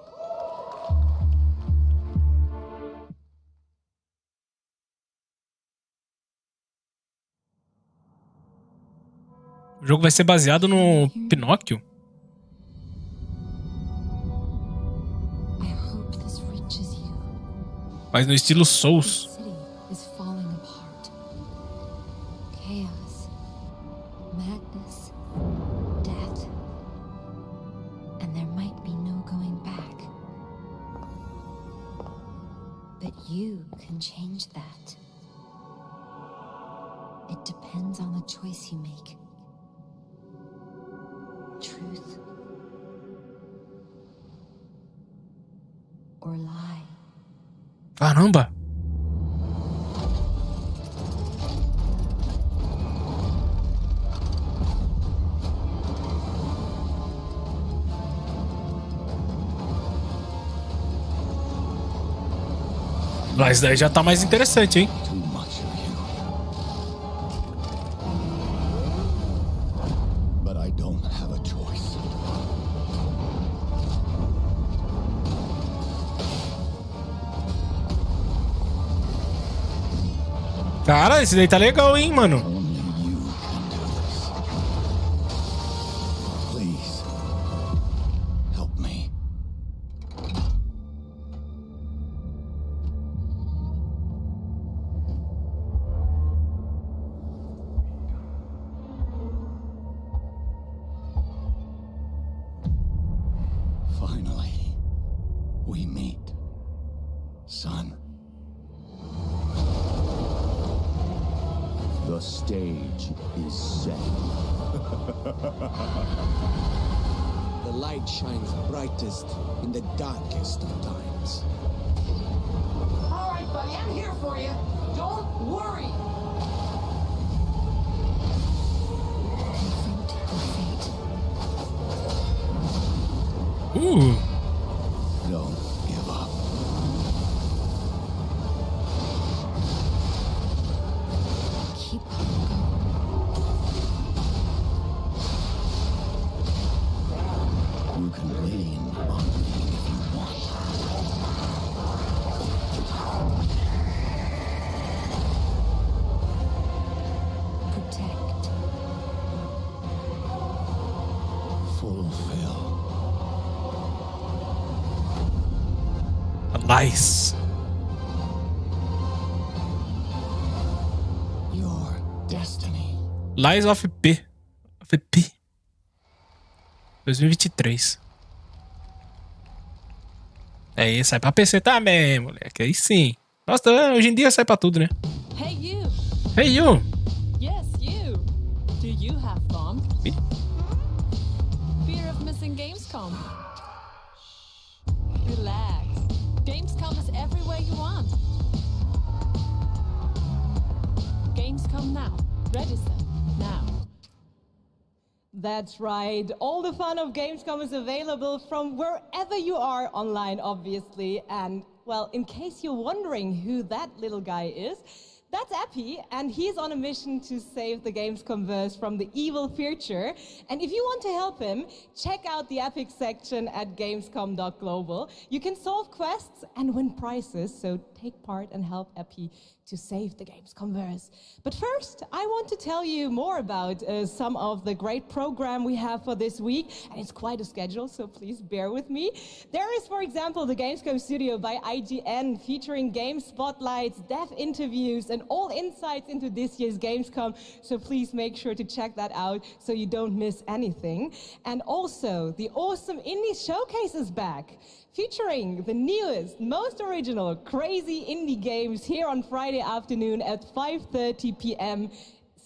O jogo vai ser baseado no Pinóquio? Mas no estilo Souls. But you can change that. It depends on the choice you make. Truth or lie. Caramba! Mas daí já tá mais interessante, hein? Cara, esse daí tá legal, hein, mano? we meet, son. The stage is set. The light shines brightest in the darkest of times. All right, buddy, I'm here for you. Don't worry. Ooh. Don't give up. Keep You can lean on me if you want. protect. Fulfill. Nice. Your destiny. Lies of P. Of P. 2023. Aí, sai pra PC também, moleque. Aí sim. Nossa, hoje em dia sai pra tudo, né? Hey you. Hey, you. Yes, you. Do you have fun? Me? Fear of missing Gamescom? Relax. Gamescom is everywhere you want. Gamescom now. Register now. That's right. All the fun of Gamescom is available from wherever you are online, obviously. And, well, in case you're wondering who that little guy is, that's Epi, and he's on a mission to save the Gamescomverse from the evil future. And if you want to help him, check out the Epic section at gamescom.global. You can solve quests and win prizes, so take part and help Epi to save the Gamescomverse. But first, I want to tell you more about some of the great program we have for this week, and it's quite a schedule, so please bear with me. There is, for example, the Gamescom Studio by IGN, featuring game spotlights, dev interviews, and all insights into this year's Gamescom, so please make sure to check that out so you don't miss anything. And also, the awesome Indie Showcase is back, featuring the newest, most original, crazy indie games here on Friday afternoon at 5:30 p.m.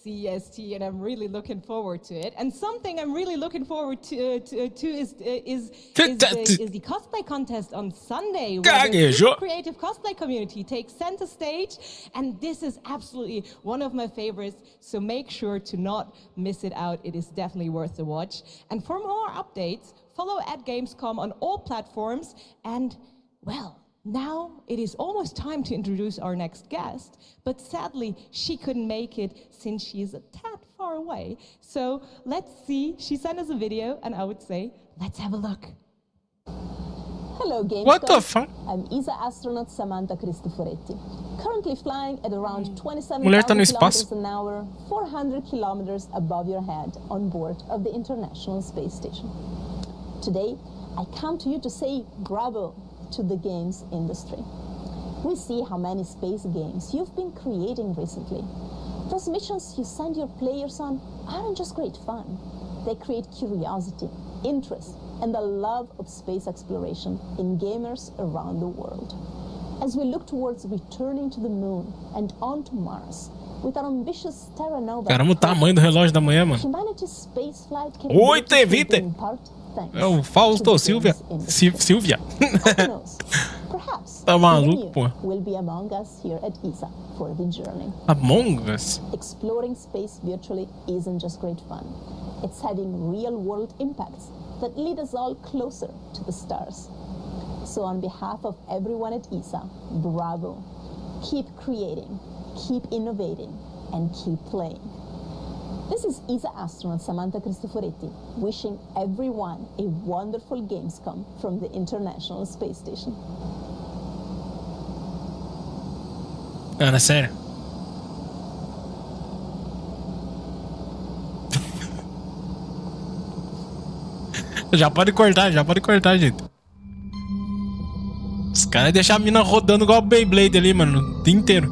CEST, and I'm really looking forward to it. And something I'm really looking forward to is the cosplay contest on Sunday, where the super creative cosplay community takes center stage, and this is absolutely one of my favorites, so make sure to not miss it out. It is definitely worth the watch. And for more updates, follow at Gamescom on all platforms. And, well, now it is almost time to introduce our next guest, but sadly she couldn't make it since she's a tad far away. So let's see, she sent us a video, and I would say, let's have a look. Hello, Gamescom. What the fuck? I'm ESA astronaut Samantha Cristoforetti, currently flying at around 27,000 kilometers an hour, 400 kilometers above your head on board of the International Space Station. Today, I come to you to say bravo to the games industry. We see how many space games you've been creating recently. Those missions you send your players on aren't just great fun. They create curiosity, interest, and the love of space exploration in gamers around the world. As we look towards returning to the moon and onto Mars, with our ambitious Terra Nova, caramba, o tamanho do relógio da manhã, mano. humanity's spaceflight 8h20. É o Fausto Silvia. Silvia. Perhaps tá maluco, pô. will be among us here at ESA for the journey. Among Us? Exploring space virtually isn't just great fun. It's having real-world impacts that lead us all closer to the stars. So on behalf of everyone at ESA, bravo. Keep creating, keep innovating, and keep playing. This is ESA astronaut Samantha Cristoforetti, wishing everyone a wonderful Gamescom from the International Space Station. Ana, sério? Já pode cortar, gente. Os caras deixam a mina rodando igual o Beyblade ali, mano, o dia inteiro.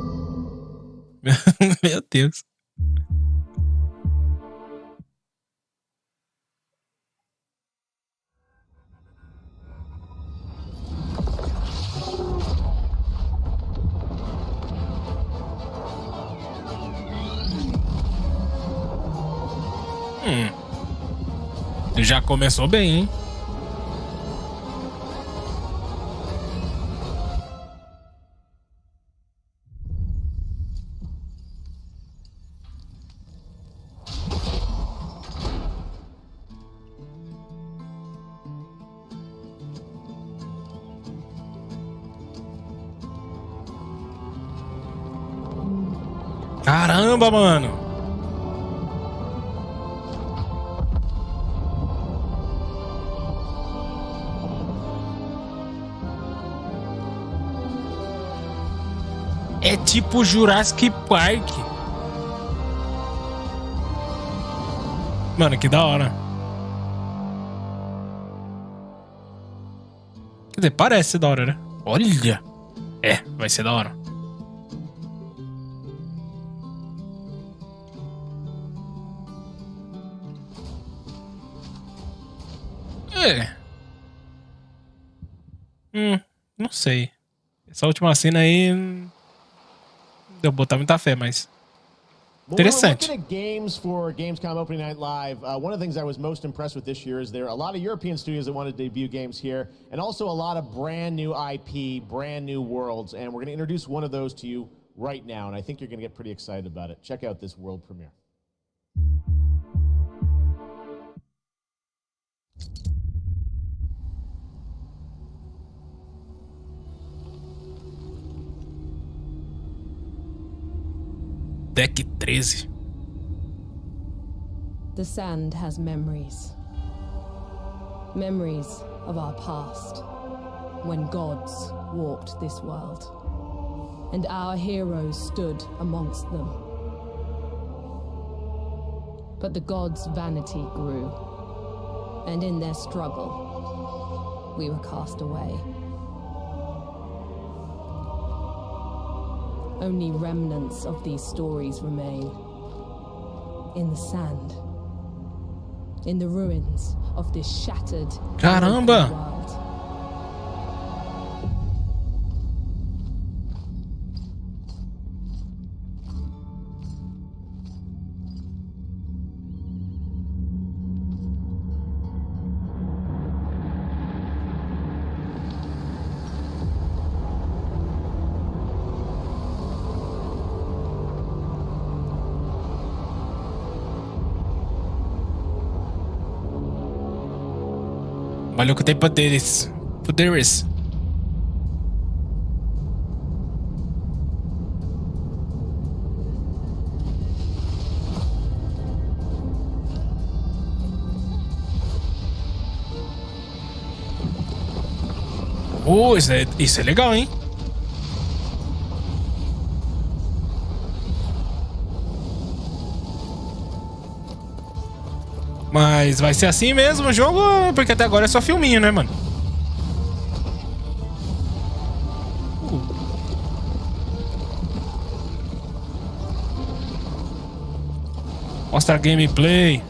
Meu Deus. Já começou bem, hein? Caramba, mano. É tipo Jurassic Park. Mano, que da hora. Quer dizer, parece ser da hora, né? Olha. É, vai ser da hora. Não sei. Essa última cena aí não deu botar muita fé, mas interessante. Well, looking at games for Gamescom Opening Night Live, one of the things I was most impressed with this year is there are a lot of European studios that want to debut games here, and also a lot of brand new IP, brand new worlds, and we're going to introduce one of those to you right now, and I think you're going to get pretty excited about it. Check out this world premiere. Deck 13. The sand has memories. Memories of our past, when gods walked this world, and our heroes stood amongst them. But the gods' vanity grew, and in their struggle, we were cast away. Only remnants of these stories remain. In the sand. In the ruins of this shattered Caramba! world. O maluco tem poderes. Poderes. Oh, isso é legal, hein? Mas vai ser assim mesmo o jogo, porque até agora é só filminho, né, mano? Mostra gameplay.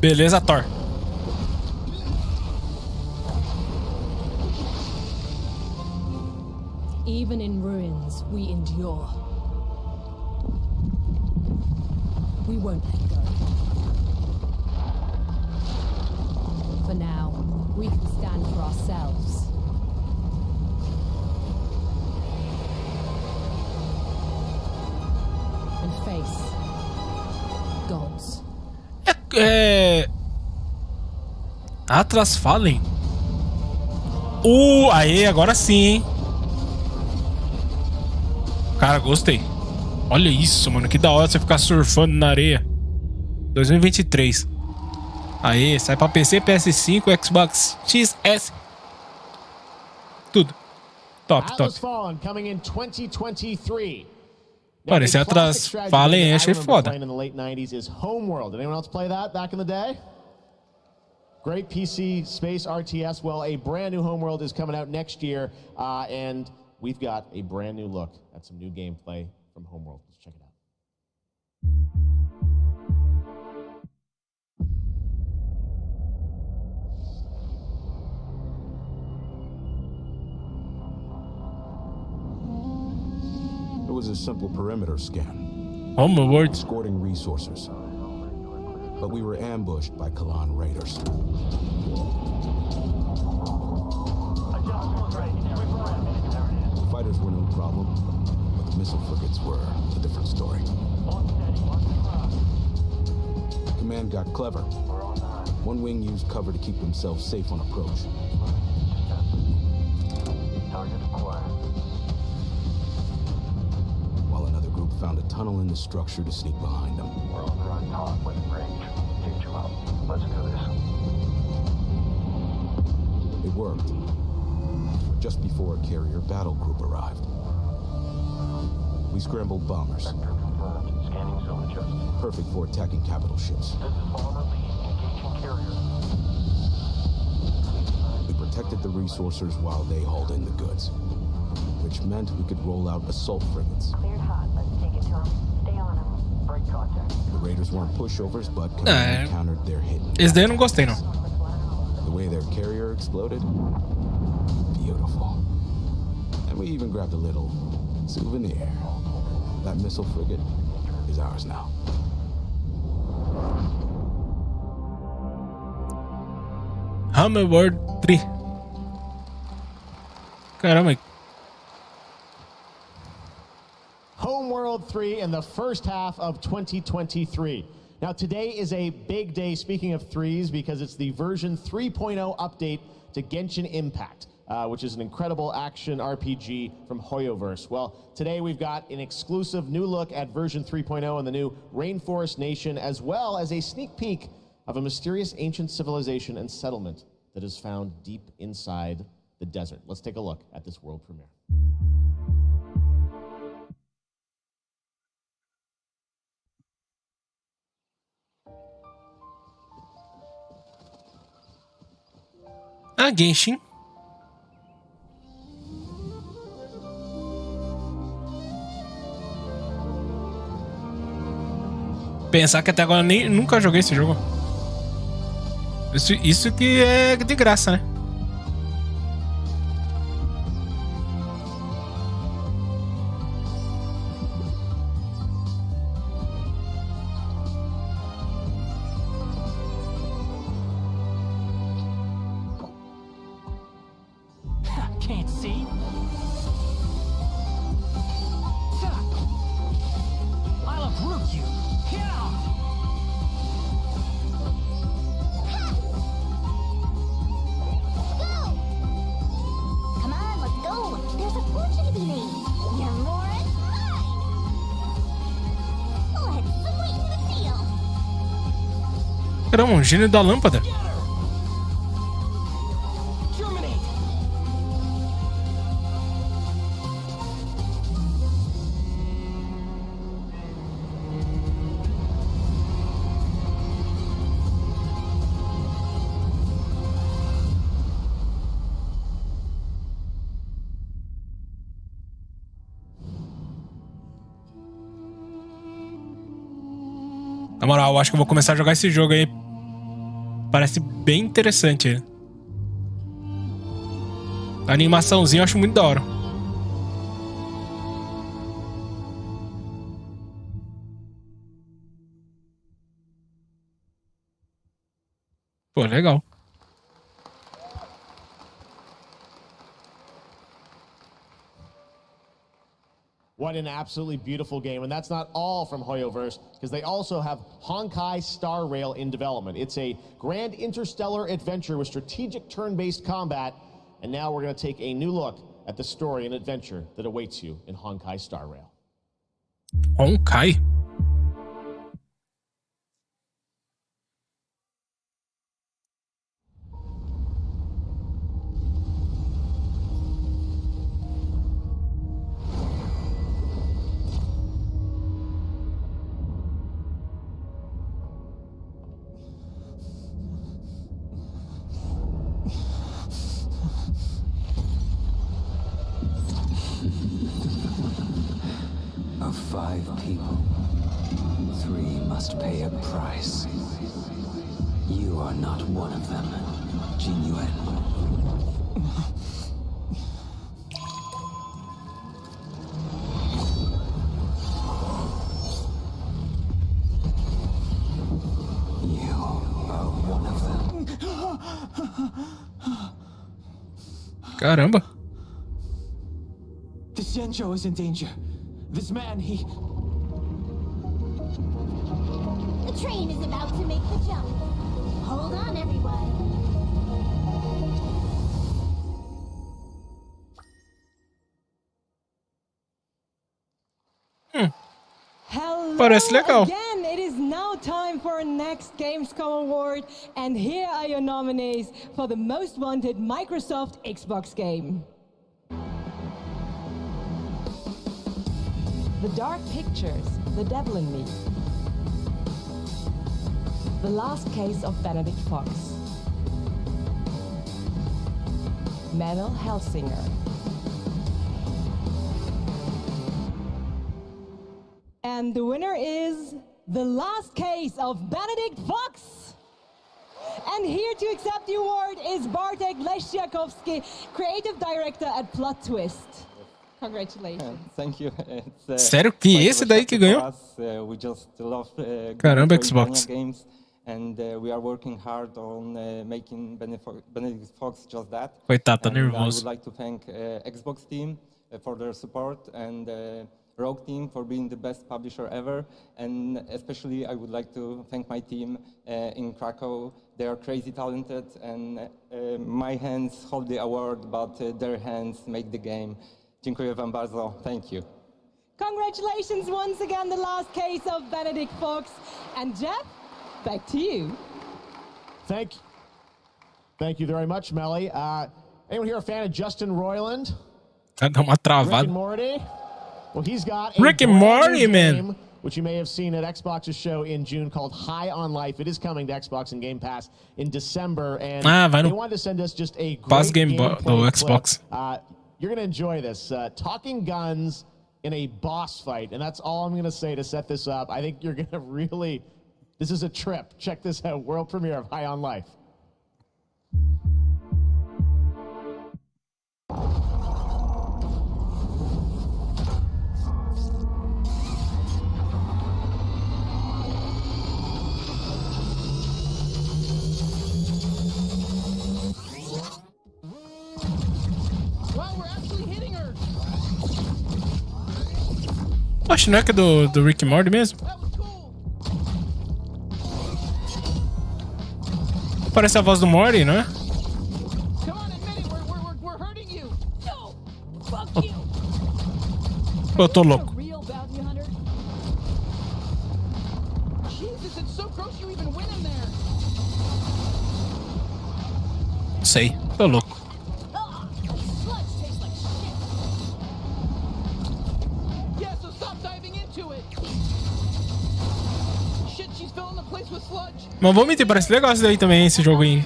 Beleza, Thor. Even in ruins, we endure. We won't let go. For now, we can stand for ourselves. And face gods. Atlas Fallen. Aí, agora sim, hein? Cara, gostei. Olha isso, mano. Que da hora você ficar surfando na areia. 2023. Aí, sai pra PC, PS5, Xbox XS. Tudo. Top, top. Mano, esse Atlas Fallen achei foda. Great PC space RTS. Well, a brand new Homeworld is coming out next year, and we've got a brand new look at some new gameplay from Homeworld. Let's check it out. was a simple perimeter scan. Homeworld. Escorting resources. But we were ambushed by Kalan raiders. The fighters were no problem, but the missile frigates were a different story. Command got clever. One wing used cover to keep themselves safe on approach. While another group found a tunnel in the structure to sneak behind them. We're on the right top with range. Teach you up. Let's do this. It worked. But just before a carrier battle group arrived. We scrambled bombers. Sector confirmed. Scanning zone adjusted. Perfect for attacking capital ships. This is bomber lead. Engaging carrier. We protected the resourcers while they hauled in the goods. Which meant we could roll out assault frigates. Cleared hot. Let's take it to him. Stay on him. Break contact. The raiders weren't pushovers, but command countered their hit. Esse daí eu não gostei, não. The way their carrier exploded? Beautiful. And we even grabbed a little souvenir. That missile frigate is ours now. Homeworld 3. Caramba. Homeworld 3 in the first half of 2023. Now today is a big day, speaking of threes, because it's the version 3.0 update to Genshin Impact, which is an incredible action RPG from Hoyoverse. Well, today we've got an exclusive new look at version 3.0 and the new Rainforest Nation, as well as a sneak peek of a mysterious ancient civilization and settlement that is found deep inside the desert. Let's take a look at this world premiere. Ah, Genshin. Pensar que até agora nunca joguei esse jogo. Isso que é de graça, né? Can't see? I'll uproot you. Come on, let's go. There's a fortune to be made. You're more than mine. Let's sweeten the deal. Caramba, um gênio da lâmpada. Na moral, eu acho que eu vou começar a jogar esse jogo aí. Parece bem interessante. A animaçãozinha eu acho muito da hora. Pô, legal. What an absolutely beautiful game. And that's not all from Hoyoverse, because they also have Honkai Star Rail in development. It's a grand interstellar adventure with strategic turn-based combat. And now we're going to take a new look at the story and adventure that awaits you in Honkai Star Rail. Honkai? Of 5 people, 3 must pay a price. You are not one of them, Jin Yuan. Caramba. This Yancho is in danger. This man, he... The train is about to make the jump. Hold on, everyone. Hello Parece legal. again. It is now time for our next Gamescom award, and here are your nominees for the most wanted Microsoft Xbox game. The Dark Pictures, The Devil in Me. The Last Case of Benedict Fox. Manuel Helsinger. And the winner is The Last Case of Benedict Fox. And here to accept the award is Bartek Leszczakowski, creative director at Plot Twist. Congratulations. Thank you. Sério que esse daí que ganhou? We just love Caramba, Xbox. games, and we are working hard on making Benedict Fox just that. Coitado, tá And I nervoso. would like to thank Xbox team for their support, and Rogue team for being the best publisher ever, and especially I would like to thank my team in Krakow. They are crazy talented, and my hands hold the award, but their hands make the game. Dziękuję wam bardzo. Thank you. Congratulations once again, The Last Case of Benedict Fox. And Jeff, back to you. Thank you very much, Melly. Anyone here a fan of Justin Roiland? Dá uma Rick travada. and Morty? Well, he's got a Rick and brand Morty, new man. game, which you may have seen at Xbox's show in June, called High on Life. It is coming to Xbox and Game Pass in December, and vai they no wanted to send us just a great pós-game do gameplay Xbox. clip. You're going to enjoy this. Talking guns in a boss fight, and that's all I'm going to say to set this up. I think you're going to really... This is a trip. Check this out. World premiere of High on Life. Oxe, não é que é do Rick and Morty mesmo? Parece a voz do Morty, não é? Pô, eu tô louco. Não sei, tô louco. Mas vou mentir, parece legal esse daí também, esse jogo aí.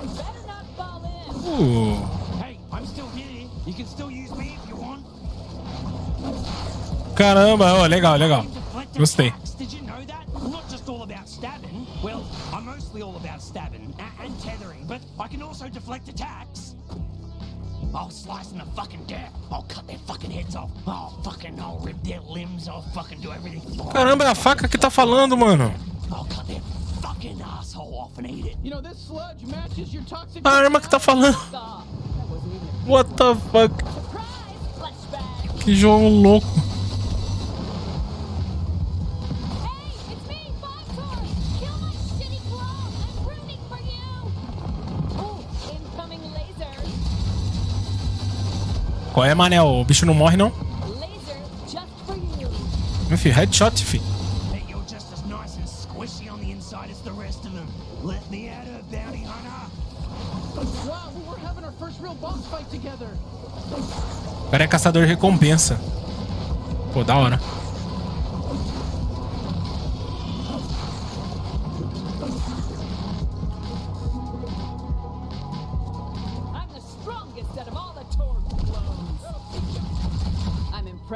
Caramba, ó, legal, legal. Gostei. I'll slice them to fucking death. I'll cut their fucking heads off. I'll rip their limbs. I'll fucking do everything. Caramba, é a faca que tá falando, mano. I'll cut their fucking asshole off and eat it. You know, this sludge matches your toxic. A arma que tá falando. What the fuck? Que jogo louco. Qual é, mané? O bicho não morre, não? Meu filho, headshot, filho. O cara é caçador de recompensa. Pô, da hora.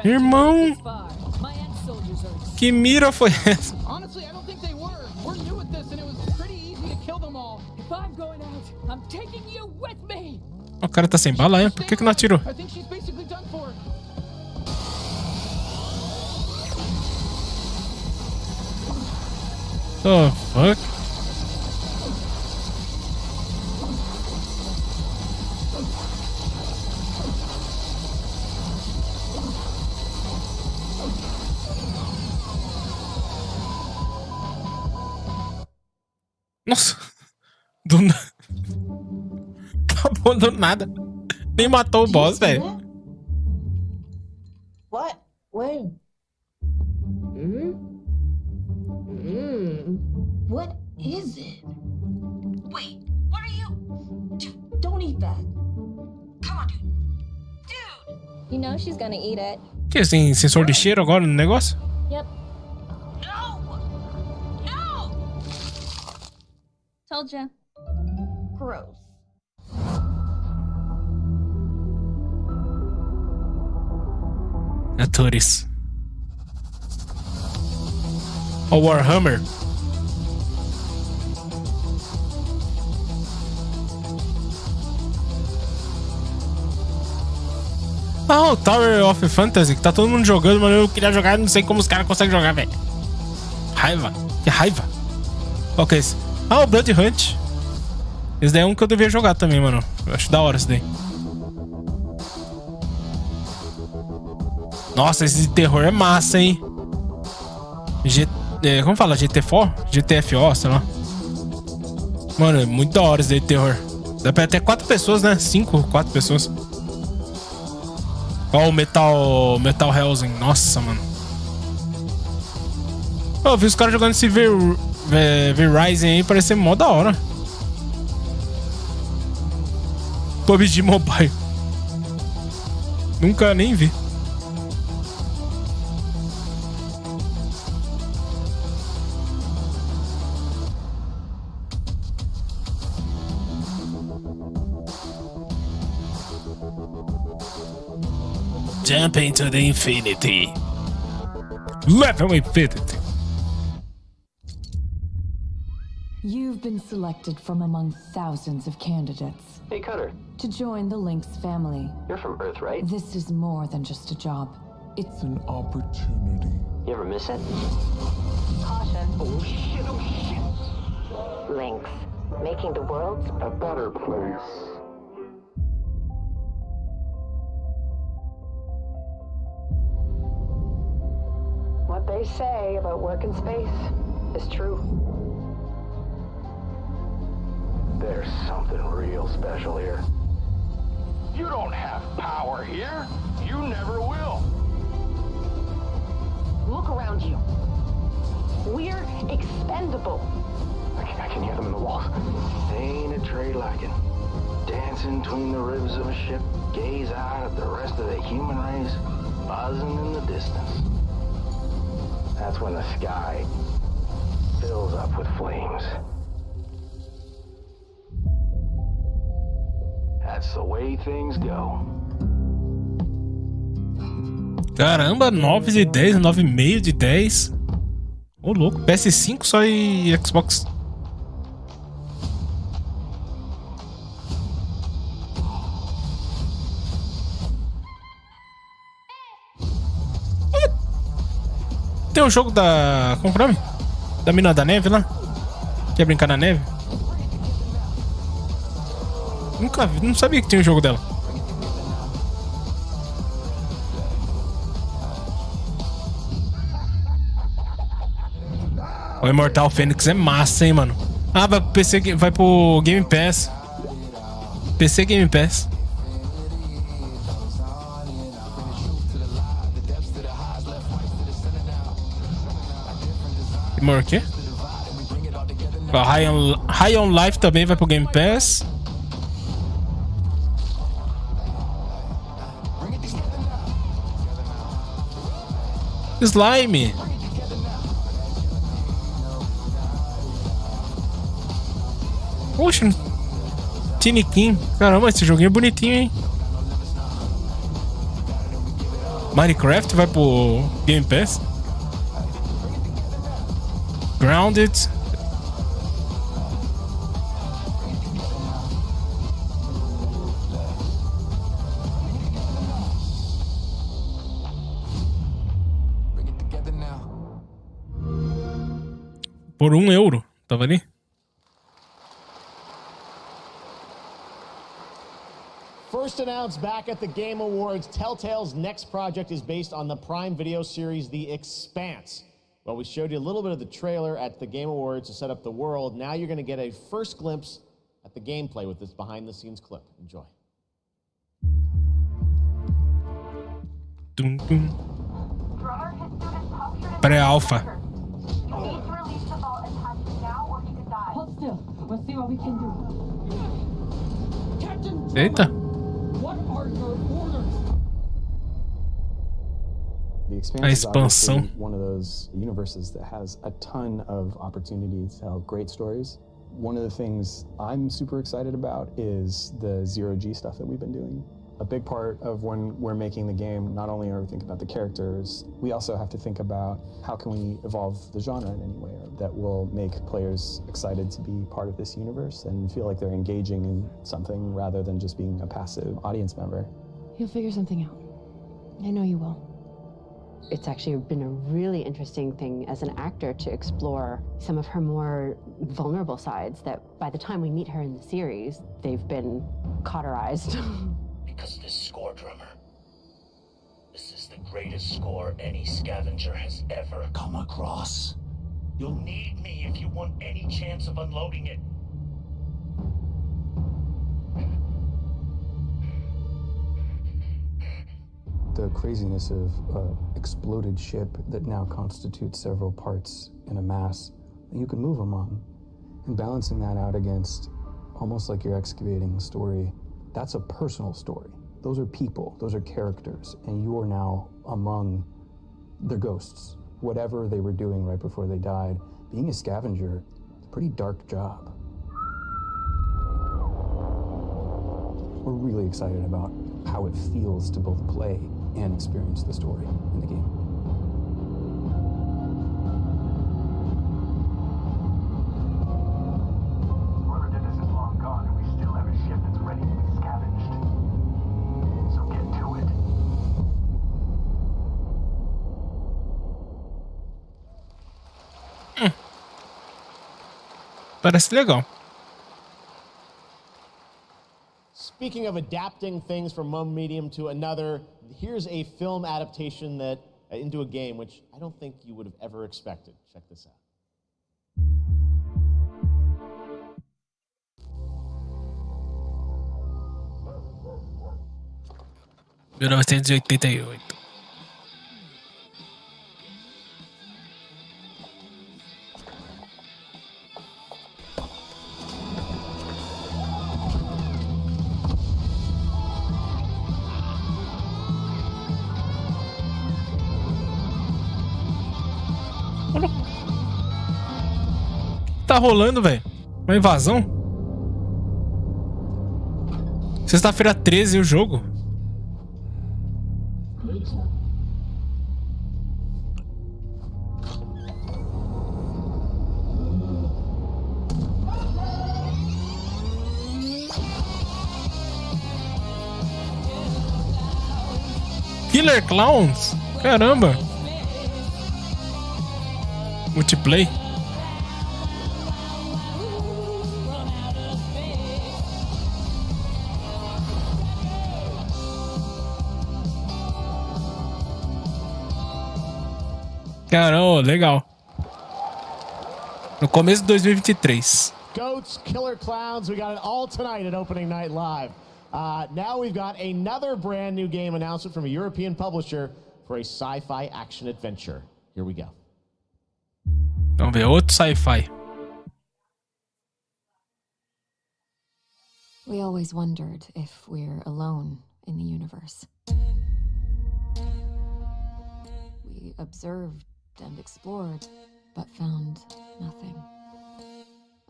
Irmão, que mira foi essa? Honestly, I don't think they were. We're new at this, and it was pretty easy to kill them all. If I'm going out, I'm taking you with me. O cara tá sem bala, hein? Por que não atirou? I think she's basically done for. The fuck? Nossa. Acabou do nada. Nem matou o boss, velho. What? When? What is it? Wait, what are you? Dude, don't eat that. Come on, dude. Dude! You know she's gonna eat it. Que tem sensor de cheiro agora no negócio? Yep. No! Told ya. Gross. Atores. O Warhammer. Ah, o Tower of Fantasy, que tá todo mundo jogando, mas eu queria jogar, não sei como os caras conseguem jogar, velho. Raiva. Que raiva. Qual que é esse? Ah, o Blood Hunt. Esse daí é um que eu devia jogar também, mano. Eu acho da hora esse daí. Nossa, esse de terror é massa, hein? Como fala? GT4? GTFO, sei lá. Mano, é muito da hora esse daí de terror. Dá pra até 4 pessoas, né? 4 pessoas. Ó, o Metal Hellsing. Nossa, mano. Eu vi os caras jogando esse V-Rising aí, parece ser mó da hora. PUBG Mobile. Nunca nem vi. Jump into the infinity. Level infinity. You've been selected from among thousands of candidates. Hey, Cutter. To join the Lynx family. You're from Earth, right? This is more than just a job. It's an opportunity. You ever miss it? Caution. Oh, shit, oh, shit. Lynx. Making the world a better place. What they say about work in space is true. There's something real special here. You don't have power here. You never will. Look around you. We're expendable. I can hear them in the walls. Ain't a tray like it. Dancing between the ribs of a ship, gaze out at the rest of the human race, buzzing in the distance. That's when the sky fills up with flames. That's the way things go. Caramba, 9 de 10, 9,5 de 10. Ô, louco, PS5 só e Xbox. Tem um jogo da... Como é o nome? Da mina da neve lá? Quer brincar na neve? Nunca vi, não sabia que tinha um jogo dela. O Immortal Phoenix é massa, hein, mano. Ah, vai pro PC, vai pro Game Pass. PC Game Pass. O quê? High on Life também vai pro Game Pass. Slime. Poxa, Tiniquim. Caramba, esse joguinho é bonitinho, hein? Minecraft vai pro Game Pass. Grounded. Por €1, tava ali? First announced back at the Game Awards, Telltale's next project is based on the Prime Video series The Expanse. Well, we showed you a little bit of the trailer at the Game Awards to set up the world. Now you're going to get a first glimpse at the gameplay with this behind-the-scenes clip. Enjoy. Dum, dum. Pré-alpha. Hold still. We'll see what we can do. Captain, Eita. what are your orders? The A Expanse is expansão. obviously one of those universes that has a ton of opportunities to tell great stories. One of the things I'm super excited about is the zero-G stuff that we've been doing. A big part of when we're making the game, not only are we thinking about the characters, we also have to think about how can we evolve the genre in any way that will make players excited to be part of this universe and feel like they're engaging in something rather than just being a passive audience member. You'll figure something out. I know you will. It's actually been a really interesting thing as an actor to explore some of her more vulnerable sides that by the time we meet her in the series, they've been cauterized. Because this score, drummer, this is the greatest score any scavenger has ever come across. You'll need me if you want any chance of unloading it. The craziness of an exploded ship that now constitutes several parts in a mass that you can move among, and balancing that out against almost like you're excavating a story. That's a personal story. Those are people, those are characters, and you are now among the ghosts. Whatever they were doing right before they died, being a scavenger, it's a pretty dark job. We're really excited about how it feels to both play and experience the story in the game. Whoever did this is long gone, and we still have a ship that's ready to be scavenged. So get to it. Parece legal. Speaking of adapting things from one medium to another, here's a film adaptation that into a game, which I don't think you would have ever expected. Check this out. 1988. Tá rolando, velho? Uma invasão? Sexta-feira 13 o jogo. Killer Clowns? Caramba! Multiplayer? Caramba, legal. No começo de 2023. Goats, Killer Clowns, we got it all tonight at Opening Night Live. Now we've got another brand new game announcement from a European publisher for a sci-fi action adventure. Here we go. Vamos ver, outro sci-fi. We always wondered if we're alone in the universe. We observed and explored, but found nothing.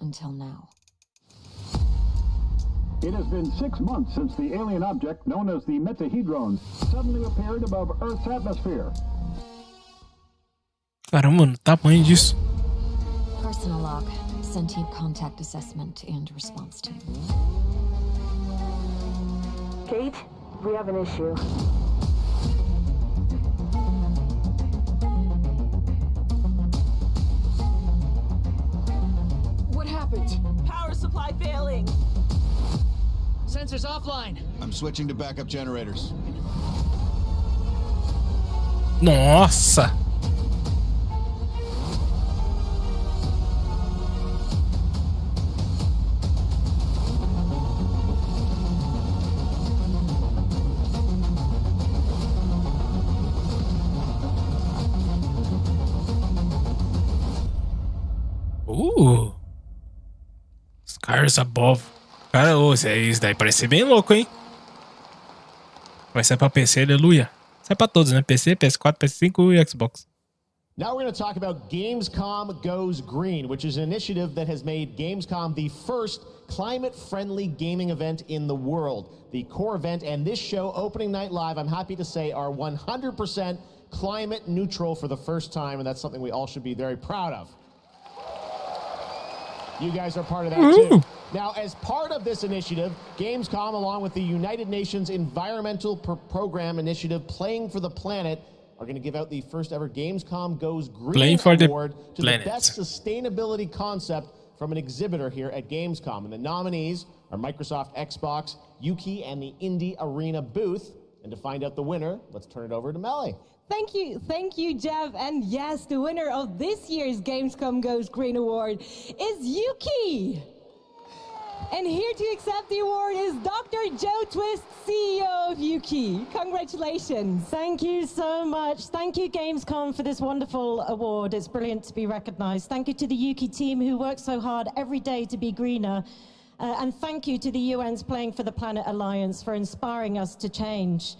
Until now. It has been 6 months since the alien object known as the Metahedrons suddenly appeared above Earth's atmosphere. Caramba, mano, tamanho disso. Personal log, sentient contact assessment and response team. Kate, we have an issue. What happened? Power supply failing. Sensors offline. I'm switching to backup generators. Nossa! Scars Above. Cara, isso daí parece bem louco, hein? Vai sair pra PC, aleluia. Sai pra todos, né? PC, PS4, PS5 e Xbox. Now we're going to talk about Gamescom Goes Green, which is an initiative that has made Gamescom the first climate-friendly gaming event in the world. The core event and this show, opening night live, I'm happy to say, are 100% climate neutral for the first time, and that's something we all should be very proud of. You guys are part of that too. Now, as part of this initiative, Gamescom, along with the United Nations Environmental Program Initiative, Playing for the Planet, are going to give out the first ever Gamescom Goes Green Award to the best sustainability concept from an exhibitor here at Gamescom. And the nominees are Microsoft, Xbox, Yuki, and the Indie Arena booth. And to find out the winner, let's turn it over to Melly. Thank you, Jeff. And yes, the winner of this year's Gamescom Goes Green Award is Yuki. And here to accept the award is Dr. Joe Twist, CEO of Yuki. Congratulations. Thank you so much. Thank you, Gamescom, for this wonderful award. It's brilliant to be recognized. Thank you to the Yuki team who works so hard every day to be greener. And thank you to the UN's Playing for the Planet Alliance for inspiring us to change.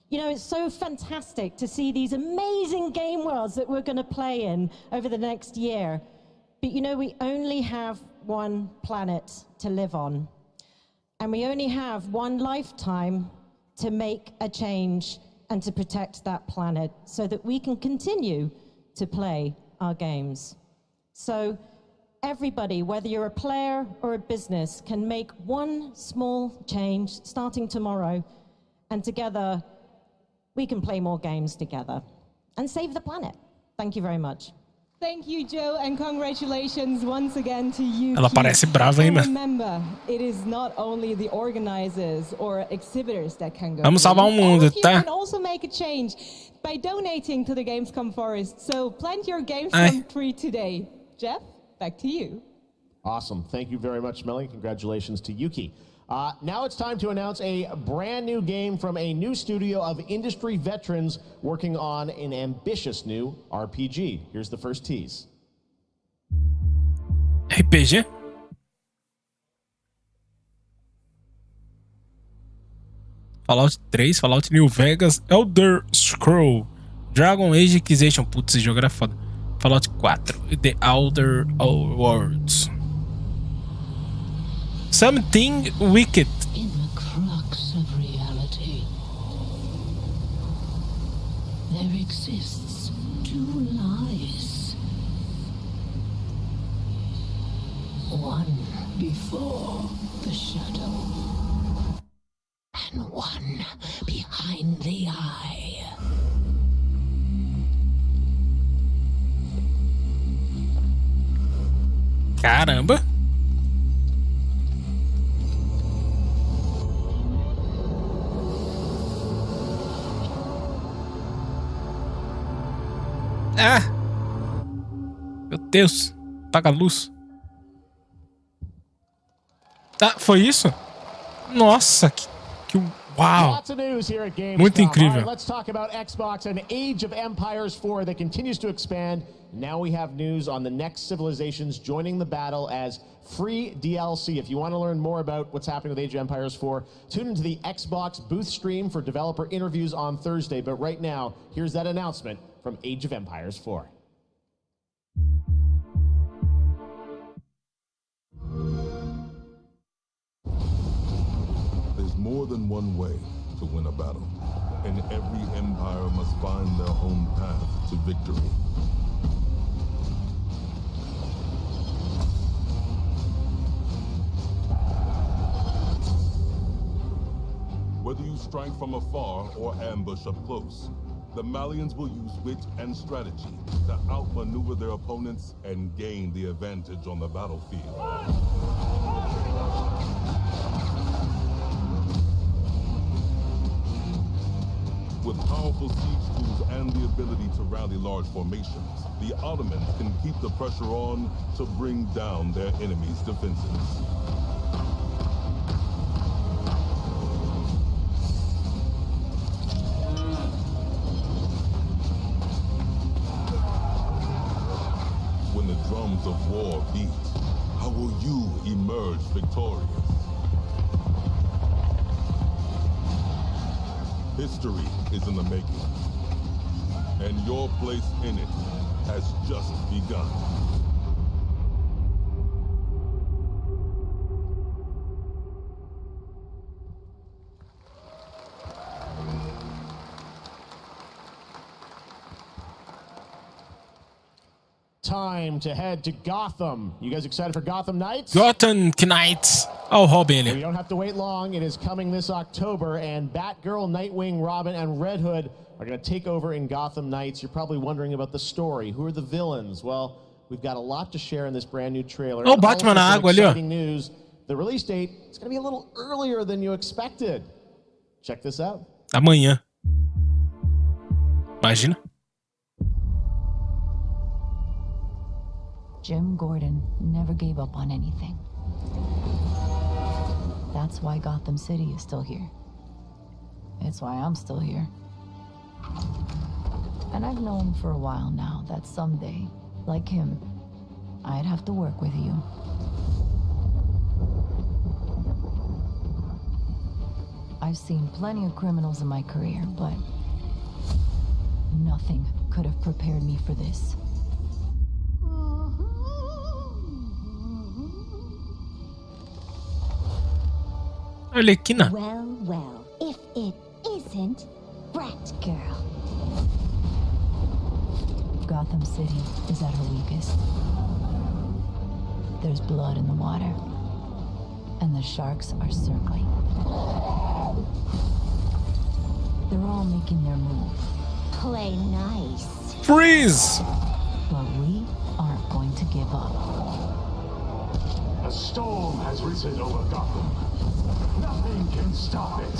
You know, it's so fantastic to see these amazing game worlds that we're going to play in over the next year. But you know, we only have one planet to live on. And we only have one lifetime to make a change and to protect that planet so that we can continue to play our games. So everybody, whether you're a player or a business, can make one small change starting tomorrow, and together we can play more games together and save the planet. Thank you very much. Thank you, Joe, and congratulations once again to you. Ela parece brava, hein, Remember, it is not only the organizers or exhibitors that can go. Vamos salvar o mundo, tá? You can also make a change by donating to the Gamescom Forest. So plant your Gamescom tree today. Jeff, back to you. Awesome. Thank you very much, Melly. Congratulations to Yuki. Now it's time to announce a brand new game from a new studio of industry veterans working on an ambitious new RPG. Here's the first tease. RPG? Fallout 3, Fallout New Vegas, Elder Scroll, Dragon Age Inquisition. Putz, esse jogo era foda. Fallout 4, The Outer Worlds. Something Wicked. In the crux of reality, there exists two lies. One before the shadow, and one behind the eye. Caramba! Ah! Meu Deus! Apaga a luz. Ah, foi isso? Nossa, que uau! Muito incrível. Let's talk about Xbox and Age of Empires 4 that continues to expand. Now we have news on the next civilizations joining the battle as free DLC. If you want to learn more about what's happening with Age of Empires 4, tune into the Xbox booth stream for developer interviews on Thursday. But right now, here's that announcement from Age of Empires 4. There's more than one way to win a battle, and every empire must find their own path to victory. Whether you strike from afar or ambush up close, the Malians will use wit and strategy to outmaneuver their opponents and gain the advantage on the battlefield. With powerful siege tools and the ability to rally large formations, the Ottomans can keep the pressure on to bring down their enemies' defenses. When the drums of war beat, how will you emerge victorious? History is in the making, and your place in it has just begun. Time to head to Gotham. You guys excited for Gotham Knights? Gotham Knights. Oh, Robin. We don't have to wait long. It is coming this October, and Batgirl, Nightwing, Robin, and Red Hood are going to take over in Gotham Knights. You're probably wondering about the story. Who are the villains? Well, we've got a lot to share in this brand new trailer. Oh, Batman na água ali, ó. Exciting news. The release date is going to be a little earlier than you expected. Check this out. Amanhã. Imagina. Jim Gordon never gave up on anything. That's why Gotham City is still here. It's why I'm still here. And I've known for a while now that someday, like him, I'd have to work with you. I've seen plenty of criminals in my career, but nothing could have prepared me for this. Arlequina. Well, well, if it isn't Batgirl. Gotham City is at her weakest. There's blood in the water, and the sharks are circling. They're all making their move. Play nice. Freeze! But we aren't going to give up. A storm has risen over Gotham. Nothing can stop it.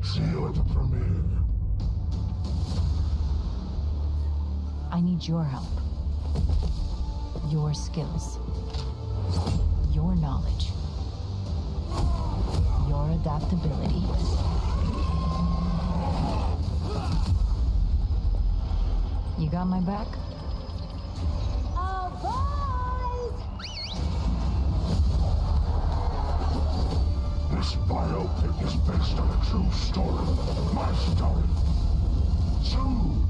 See you at the premiere. I need your help. Your skills. Your knowledge. Your adaptability. You got my back? This biopic is based on a true story. My story. Soon,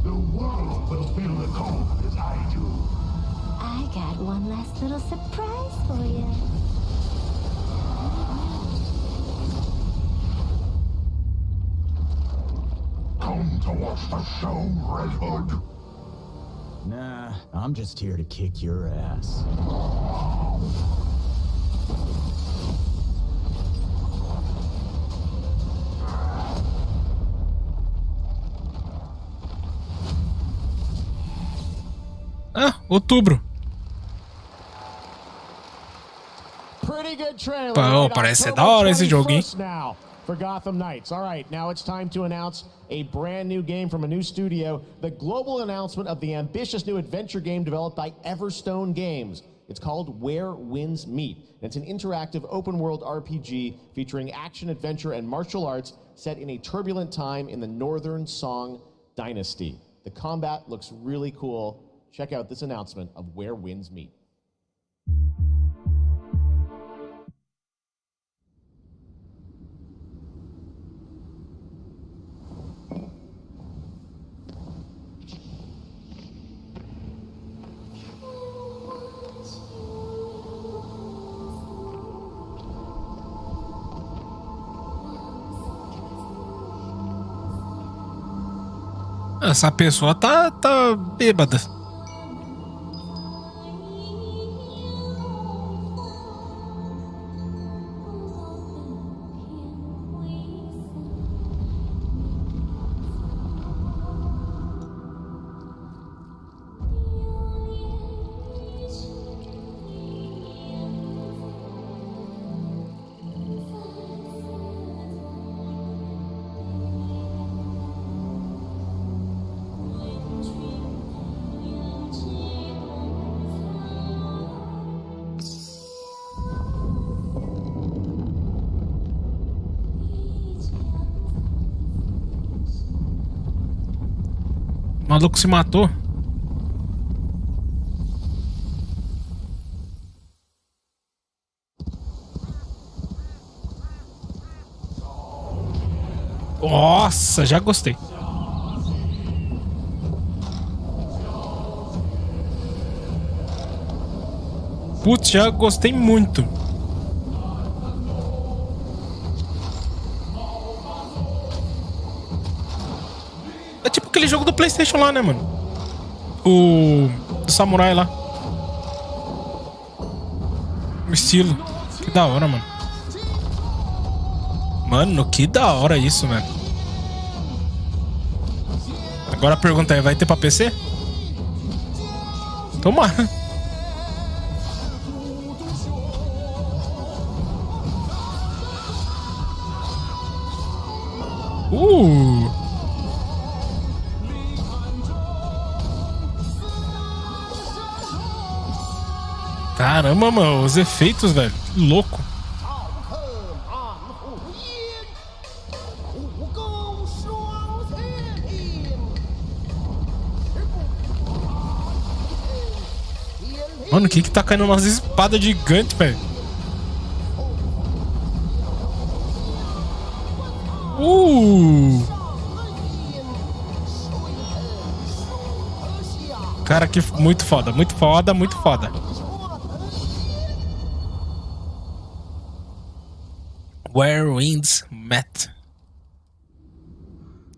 the world will feel the cold as I do. I got one last little surprise for you. Come to watch the show, Red Hood. Nah, I'm just here to kick your ass. Ah, outubro. Pretty good trailer. Pô, parece ser da hora esse jogo, hein? Now for Gotham Knights. All right, now it's time to announce a brand new game from a new studio. The global announcement of the ambitious new adventure game developed by Everstone Games. It's called Where Winds Meet. It's an interactive open-world RPG featuring action, adventure, and martial arts set in a turbulent time in the Northern Song Dynasty. The combat looks really cool. Check out this announcement of Where Winds Meet. Essa pessoa tá bêbada. O maluco se matou. Nossa, já gostei. Putz, já gostei muito. É tipo aquele jogo do PlayStation lá, né, mano? O do samurai lá. O estilo. Que da hora, mano. Mano, que da hora isso, velho. Agora a pergunta é, vai ter pra PC? Tomara. Caramba, mano, os efeitos, velho. Que louco. Mano, o que tá caindo nas espadas gigantes, velho? Cara, que muito foda, muito foda, muito foda. Where winds met.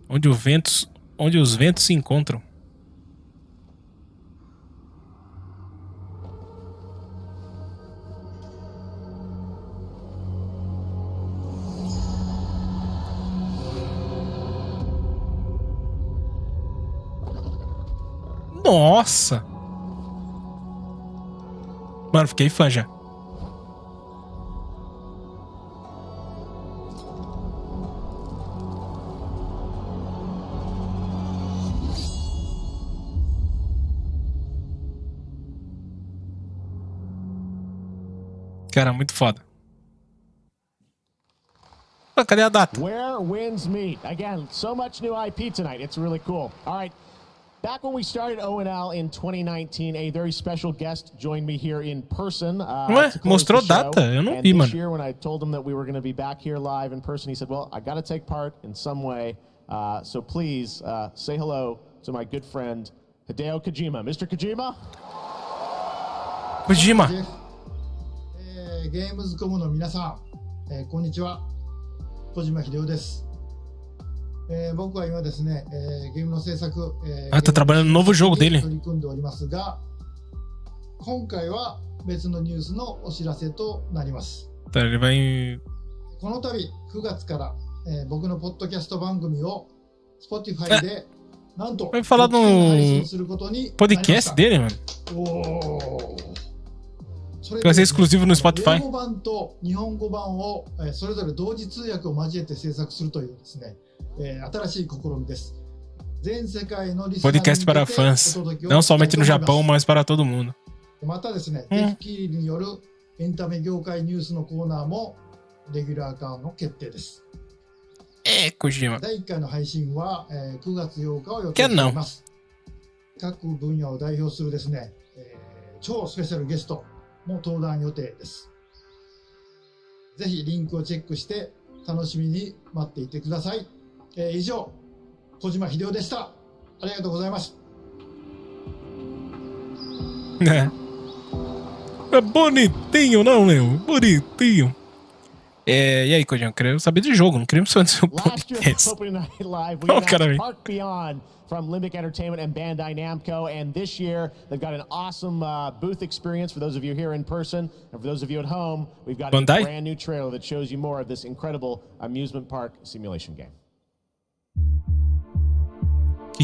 Onde os ventos se encontram. Nossa! Mano, fiquei fã já. Cara, muito foda. Ah, cadê a data? Where winds meet. Again, so much new IP tonight. It's really cool. All right. Back when we started ONL in 2019, a very special guest joined me here in person. Ué, mostrou data? Eu não vi, mano. This year, when I told him that we were going to be back here live in person, he said, well, I got to take part in some way. So please say hello to my good friend, Hideo Kojima. Mr. Kojima? Kojima. GAMESCOM の皆さん、こんにちは。小島秀夫です。僕は今ですね、ゲームの制作、tá trabalhando no novo jogo dele. 取り組んでおりますが、今回は別のニュースのお知らせとなります。この度9月から、僕のポッドキャスト番組を Spotify でなんと配信することになりました。podcast dele, mano. Vai ser exclusivo no Spotify. 英語版と日本語版をそれぞれ同時通訳を交えて制作するというですね、新しい試みです。全世界のリスナーに向けて podcast para fãs, não somente no Japão, mas para todo mundo. またですね、ジェフ・キーリによるエンタメ業界ニュースのコーナーもレギュラー化の決定です。Kojima. 第1回の配信は9月8日を予定しています。各分野を代表するですね、超スペシャルゲストも登壇予定です。ぜひリンクをチェックして楽しみに待っていてください。以上、小島秀夫でした。ありがとうございます。É bonitinho, não, meu? Bonitinho. E aí, Kojima, eu queria saber de jogo, não queria saber do seu podcast. Oh, cara, from Limbic Entertainment and Bandai Namco, and this year they've got an awesome booth experience for those of you here in person, and for those of you at home, we've got a brand new trailer that shows you more of this incredible amusement park simulation game.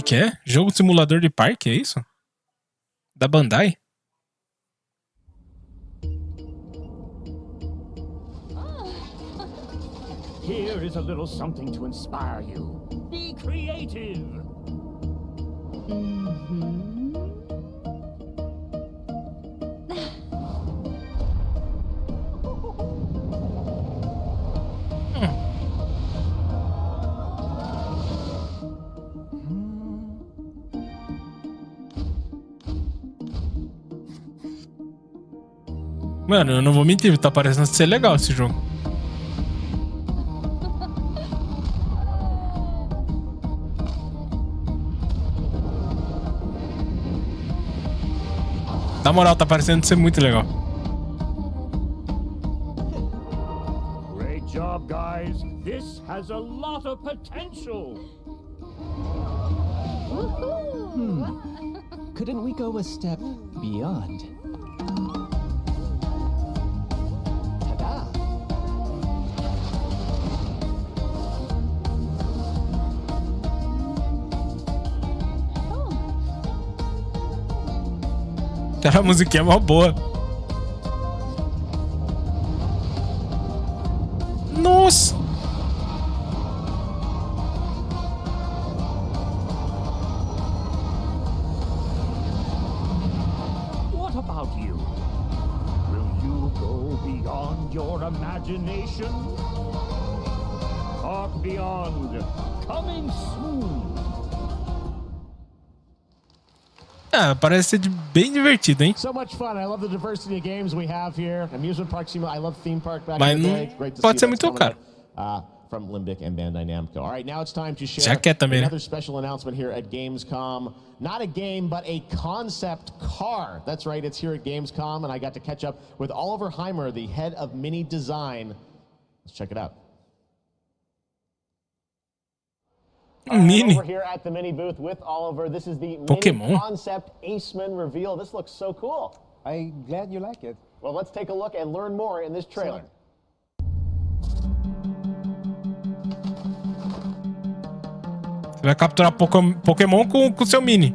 Que é? Jogo de simulador de parque, é isso? Da Bandai? Here is a little something to inspire you. Be creative. Mano, eu não vou mentir, tá parecendo ser legal esse jogo. Na moral, tá parecendo ser muito legal. Great job, guys. This has a lot of potential. Couldn't we go a step beyond? Cara, a musiquinha é mó boa. Nossa! What about you? Will you go beyond your imagination? Talk Beyond, coming soon. Ah, parece ser bem divertido, hein? So much fun. I love the diversity of games we have here. Amusement park sim. I love theme park back Mas in the não day. Great to pode see ser that's muito coming caro. up, from Limbic and Bandai Namco. All right, now it's time to share Já quer também, né? another special announcement here at Gamescom. Not a game, but a concept car. That's right, it's here at Gamescom, and I got to catch up with Oliver Heimer, the head of Mini Design. Let's check it out. Mini. Over here at the Mini booth with Oliver. This is the Pokémon. Mini concept Aceman reveal. This looks so cool. I'm glad you like it. Well, let's take a look and learn more in this trailer. Você vai capturar Pokémon com seu Mini.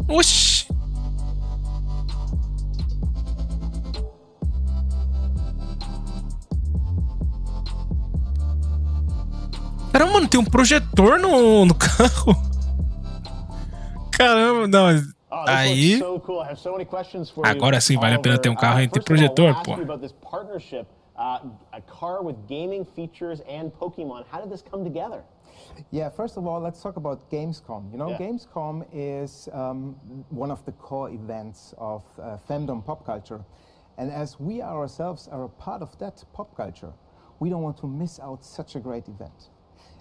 Oxi! Caramba, mano, tem um projetor no carro. Caramba, não. Aí. Agora sim vale a pena ter um carro e ter projetor, pô. A car with gaming features and Pokemon. How did this come together? Yeah, first of all, let's talk about Gamescom. You know, Yeah. Gamescom is one of the core events of fandom pop culture. And as we ourselves are a part of that pop culture, we don't want to miss out such a great event.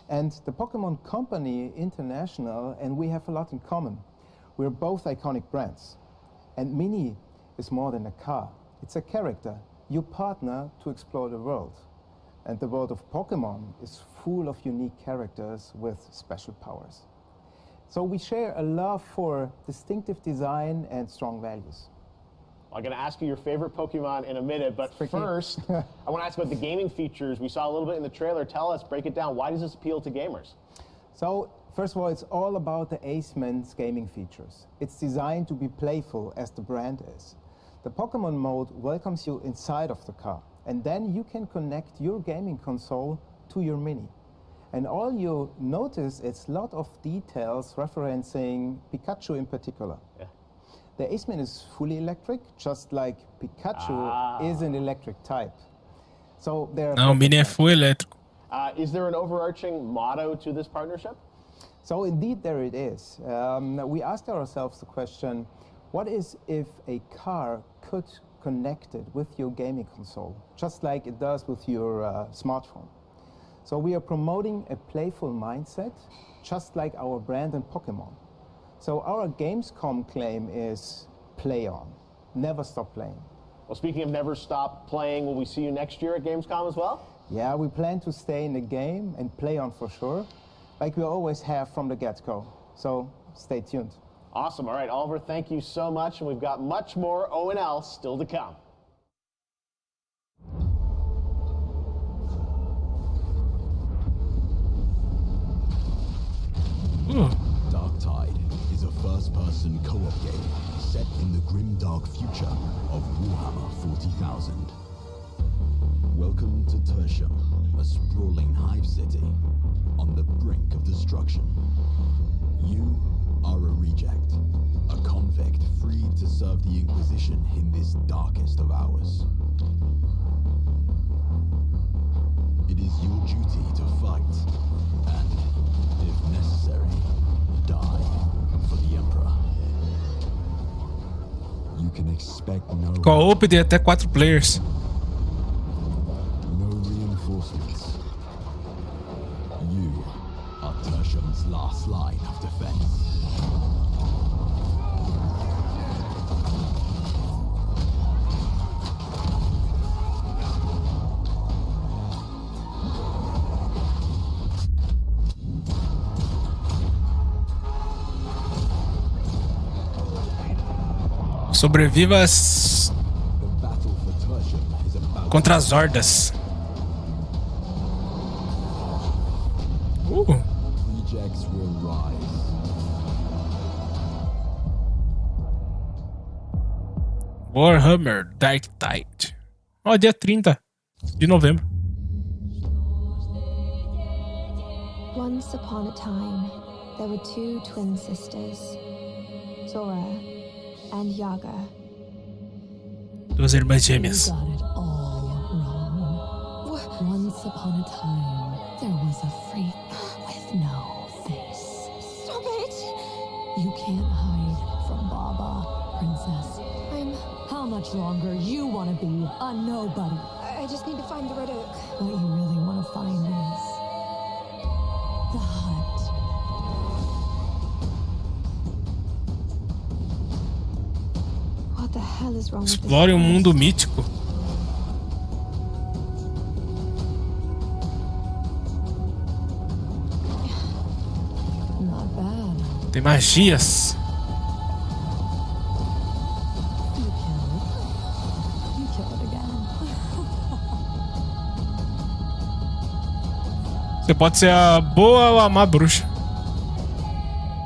And the Pokemon Company International and we have a lot in common. We're both iconic brands. And Mini is more than a car. It's a character. You partner to explore the world. And the world of Pokemon is full of unique characters with special powers. So we share a love for distinctive design and strong values. I'm going to ask you your favorite Pokemon in a minute, but first, I want to ask about the gaming features. We saw a little bit in the trailer. Tell us, break it down. Why does this appeal to gamers? So, first of all, it's all about the Aceman's gaming features. It's designed to be playful, as the brand is. The Pokemon mode welcomes you inside of the car, and then you can connect your gaming console to your Mini. And all you notice is a lot of details referencing Pikachu in particular. Yeah. The Aceman is fully electric, just like Pikachu is an electric type. So there. Não, o Mini é full elétrico. Is there an overarching motto to this partnership? So indeed there it is. We asked ourselves the question, what is if a car could connect it with your gaming console, just like it does with your smartphone? So we are promoting a playful mindset, just like our brand and Pokemon. So our Gamescom claim is play on, never stop playing. Well, speaking of never stop playing, will we see you next year at Gamescom as well? Yeah, we plan to stay in the game and play on for sure, like we always have from the get-go. So stay tuned. Awesome. All right, Oliver, thank you so much. And we've got much more O&L still to come. Dark Tide is a first-person co-op game set in the grim-dark future of Warhammer 40,000. Welcome to Tertium, a sprawling hive city on the brink of destruction. You are a reject, a convict freed to serve the Inquisition in this darkest of hours. It is your duty to fight, and, if necessary, die for the Emperor. You can expect no Co-op de até 4 players. no reinforcements. You are Tertium's last line of defense. Sobrevivas contra as hordas. Rejects will rise. Warhammer Dark Tide. Ó, dia 30 de novembro. Once upon a time, there were two twin sisters, Zora and Yaga. Duas irmãs gêmeas. You got it all wrong. Once upon a time, there was a freak with no face. Stop it! You can't hide from Baba, princess. How much longer you want to be a nobody? I just need to find the Red Oak. What you really want to find is the hut. What the hell is wrong with this? Explore um mundo mítico. Not bad. Tem magias. You kill it again. Você pode ser a boa ou a má bruxa.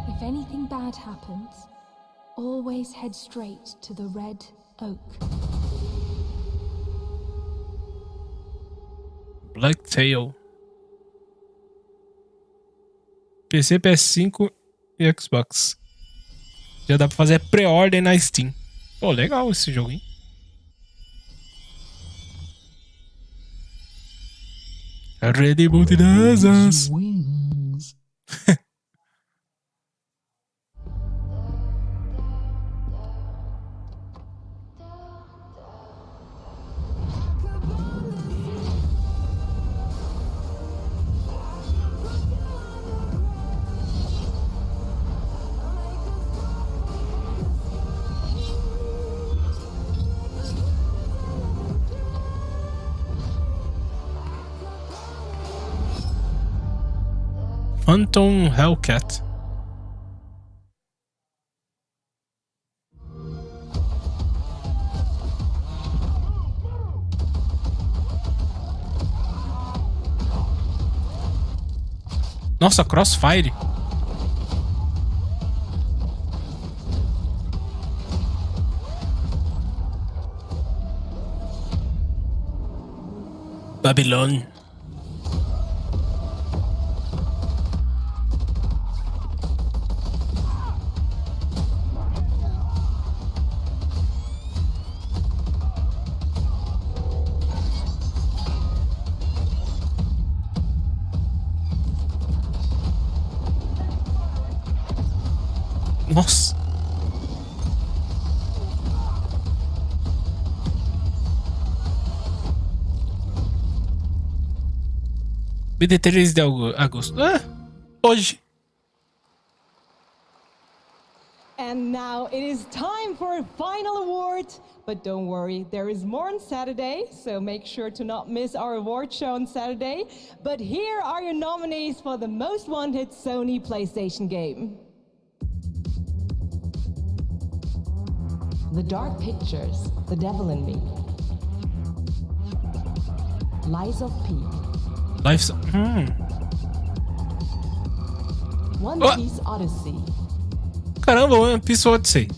If anything bad happens, always head straight to the Red Oak. Blacktail. PC, PS5 e Xbox. Já dá pra fazer pré-ordem na Steam. Pô, legal esse jogo, hein? Ready, boot das asas. Phantom Hellcat. Nossa, Crossfire. Babylon. Nossa. BD3 de agosto. Ah, hoje. And now it is time for a final award. But don't worry, there is more on Saturday, so make sure to not miss our award show on Saturday. But here are your nominees for the most wanted Sony PlayStation game. The Dark Pictures, The Devil in Me. Lies of P. Lives. One Piece Odyssey. Caramba, One Piece Odyssey.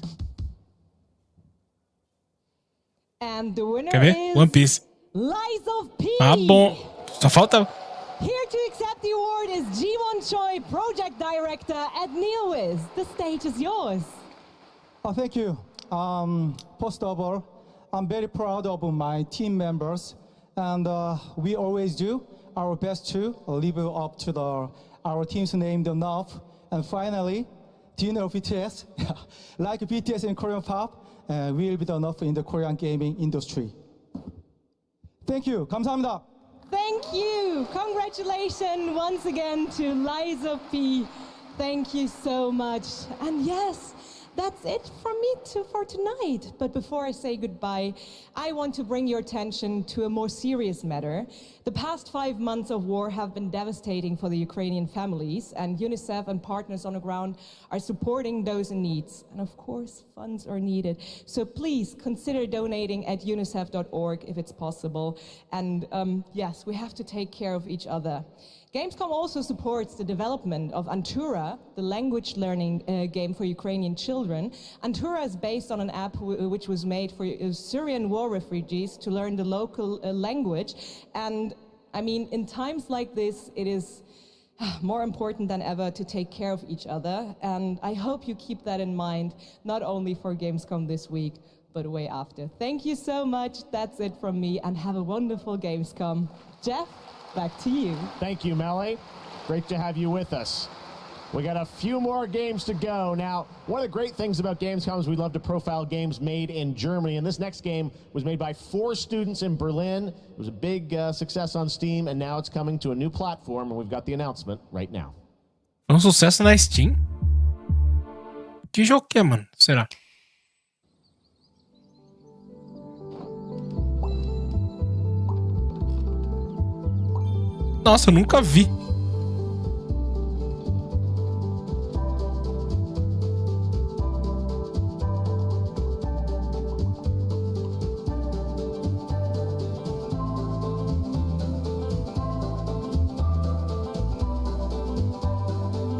And the winner Quer ver? is One Piece. Lies of P. Ah, bom. Só falta. Here to accept the award is Ji-won Choi, Project Director at NeoWiz. The stage is yours. Thank you. First of all, I'm very proud of my team members, and we always do our best to live up to our team's name enough And finally, do you know BTS? Like BTS in Korean pop, will be done up in the Korean gaming industry. Thank you. 감사합니다. Thank you. Congratulations once again to Liza P. Thank you so much. And yes, that's it from me for tonight. But before I say goodbye, I want to bring your attention to a more serious matter. The past 5 months of war have been devastating for the Ukrainian families, and UNICEF and partners on the ground are supporting those in need. And of course, funds are needed. So please consider donating at unicef.org if it's possible. And yes, we have to take care of each other. Gamescom also supports the development of Antura, the language learning game for Ukrainian children. Antura is based on an app which was made for Syrian war refugees to learn the local language. And I mean, in times like this, it is more important than ever to take care of each other. And I hope you keep that in mind, not only for Gamescom this week, but way after. Thank you so much. That's it from me, and have a wonderful Gamescom. Jeff? Back to you. Thank you, Melly. Great to have you with us. We got a few more games to go. Now, one of the great things about Gamescom is we love to profile games made in Germany, and this next game was made by 4 students in Berlin. It was a big success on Steam, and now it's coming to a new platform, and we've got the announcement right now. Sucesso na Steam? Que jogo que é, mano? Será? Nossa, eu nunca vi.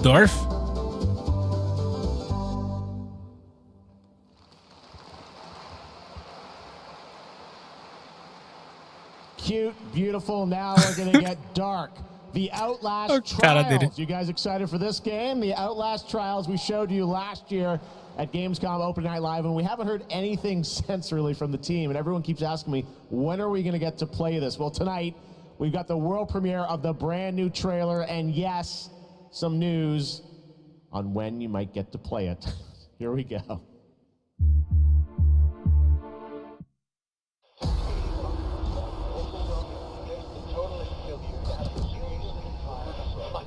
Dorf? Cute, beautiful, now we're gonna get dark. The Outlast Trials. You guys excited for this game? The Outlast Trials we showed you last year at Gamescom Open Night Live, and we haven't heard anything since really from the team, and everyone keeps asking me, when are we gonna get to play this? Well, tonight, we've got the world premiere of the brand new trailer, and yes, some news on when you might get to play it. Here we go.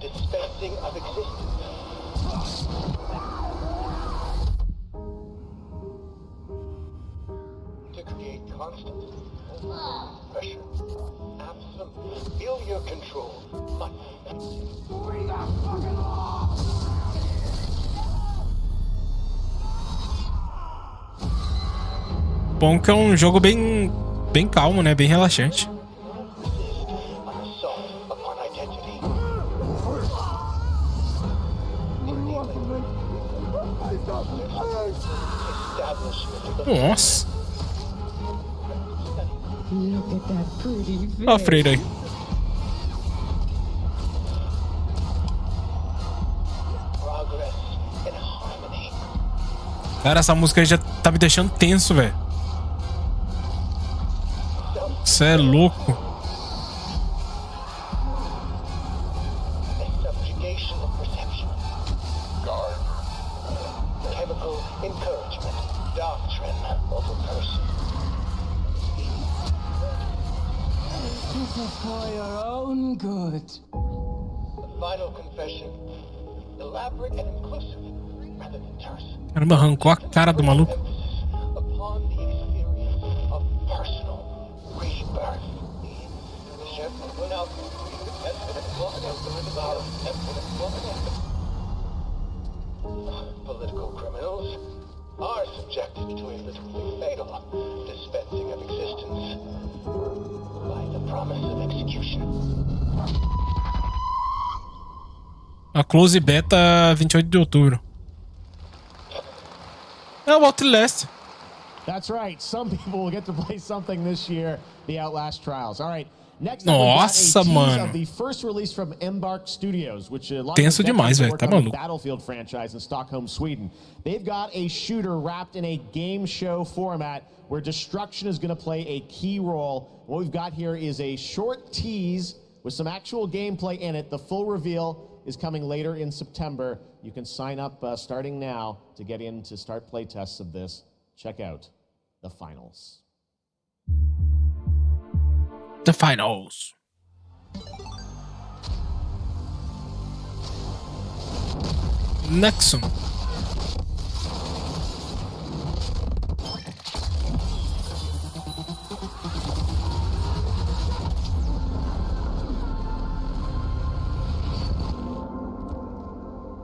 Dispensing of existence. To create constant pressure. Absolute. Feel your control. Free the fucking law! Bom que é um jogo bem calmo, né? Bem relaxante. Nossa. Ó a freira aí. Cara, essa música aí já tá me deixando tenso, velho. Isso é louco. For your own good. The final confession, elaborate and inclusive, rather than terse. Caramba, arrancou a cara do maluco. Upon the experience of personal rebirth. Political criminals are subjected to a literally fatal dispensing of existence by the promise of execution. A close beta 28 de outubro. É o Outlast. That's right. Some people will get to play something this year, the Outlast Trials. All right. Next Nossa, up, mano. of the first release from Embark Studios, which a lot Tenso of demais, velho. Tá on the maluco. Battlefield franchise in Stockholm, Sweden. They've got a shooter wrapped in a game show format where destruction is going to play a key role. What we've got here is a short tease with some actual gameplay in it. The full reveal is coming later in September. You can sign up starting now to get in to start playtests of this. Check out the finals. The finals. Nexon.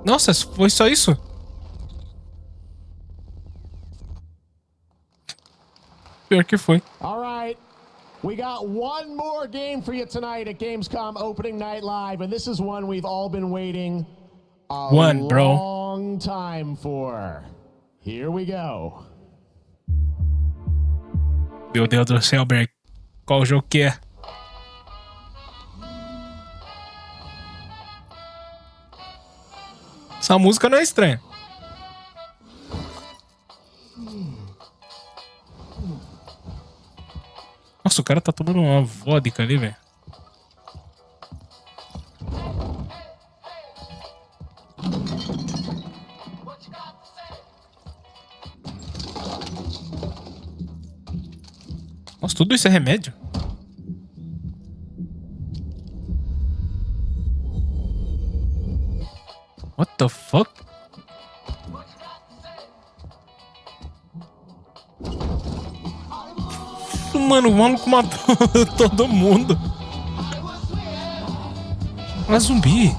Nossa, foi só isso? Pior que foi. All right. We got one more game for you tonight at Gamescom opening night live, and this is one we've all been waiting a long time for. Here we go. Meu Deus do céu, Berk. Qual jogo que é? Essa música não é estranha. Nossa, o cara tá tomando uma vodka ali, velho. Nossa, tudo isso é remédio? What the fuck? Mano, o maluco matou todo mundo. É zumbi.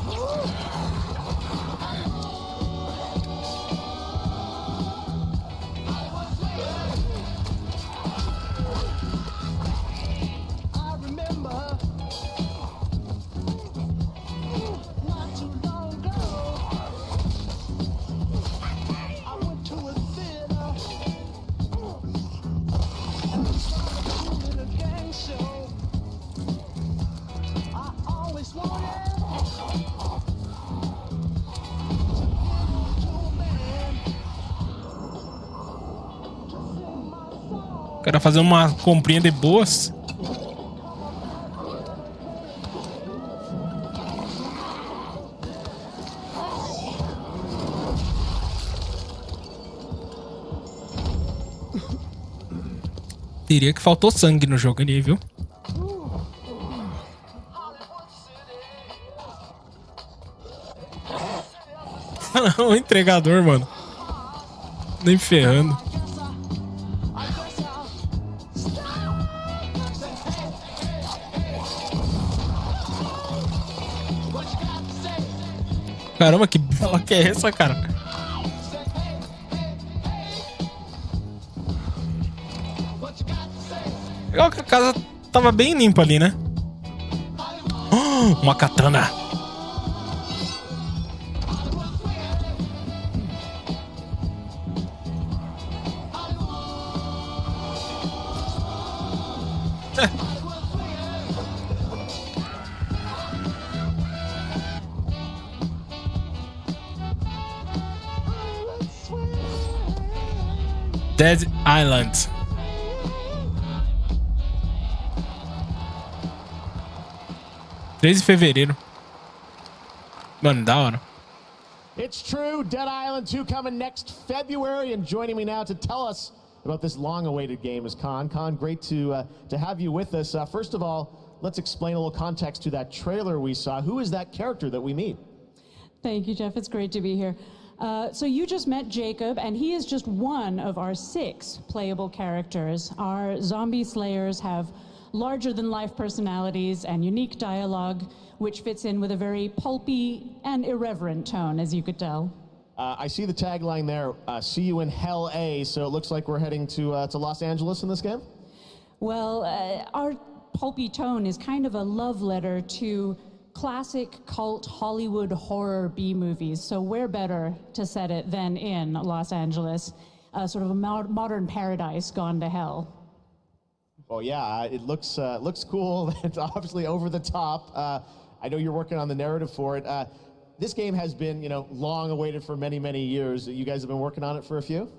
Quero fazer uma comprinha de boas. Diria que faltou sangue no jogo ali, viu? O entregador, mano. Nem ferrando. Caramba, que bela que é essa, cara? Legal que a casa tava bem limpa ali, né? Oh, uma katana. Dead Island. (3 de fevereiro). Mano, da hora. It's true, Dead Island 2 coming next February, and joining me now to tell us about this long-awaited game is Khan. Khan, great to have you with us. First of all, let's explain a little context to that trailer we saw. Who is that character that we meet? Thank you, Jeff. It's great to be here. So you just met Jacob, and he is just one of our 6 playable characters. Our zombie slayers have larger-than-life personalities and unique dialogue, which fits in with a very pulpy and irreverent tone, as you could tell. I see the tagline there, see you in Hell A, so it looks like we're heading to Los Angeles in this game? Well, our pulpy tone is kind of a love letter to classic cult Hollywood horror B-movies, so where better to set it than in Los Angeles, sort of a modern paradise gone to hell. Well, yeah, it looks cool. It's obviously over the top. I know you're working on the narrative for it. This game has been, long awaited for many, many years. You guys have been working on it for a few?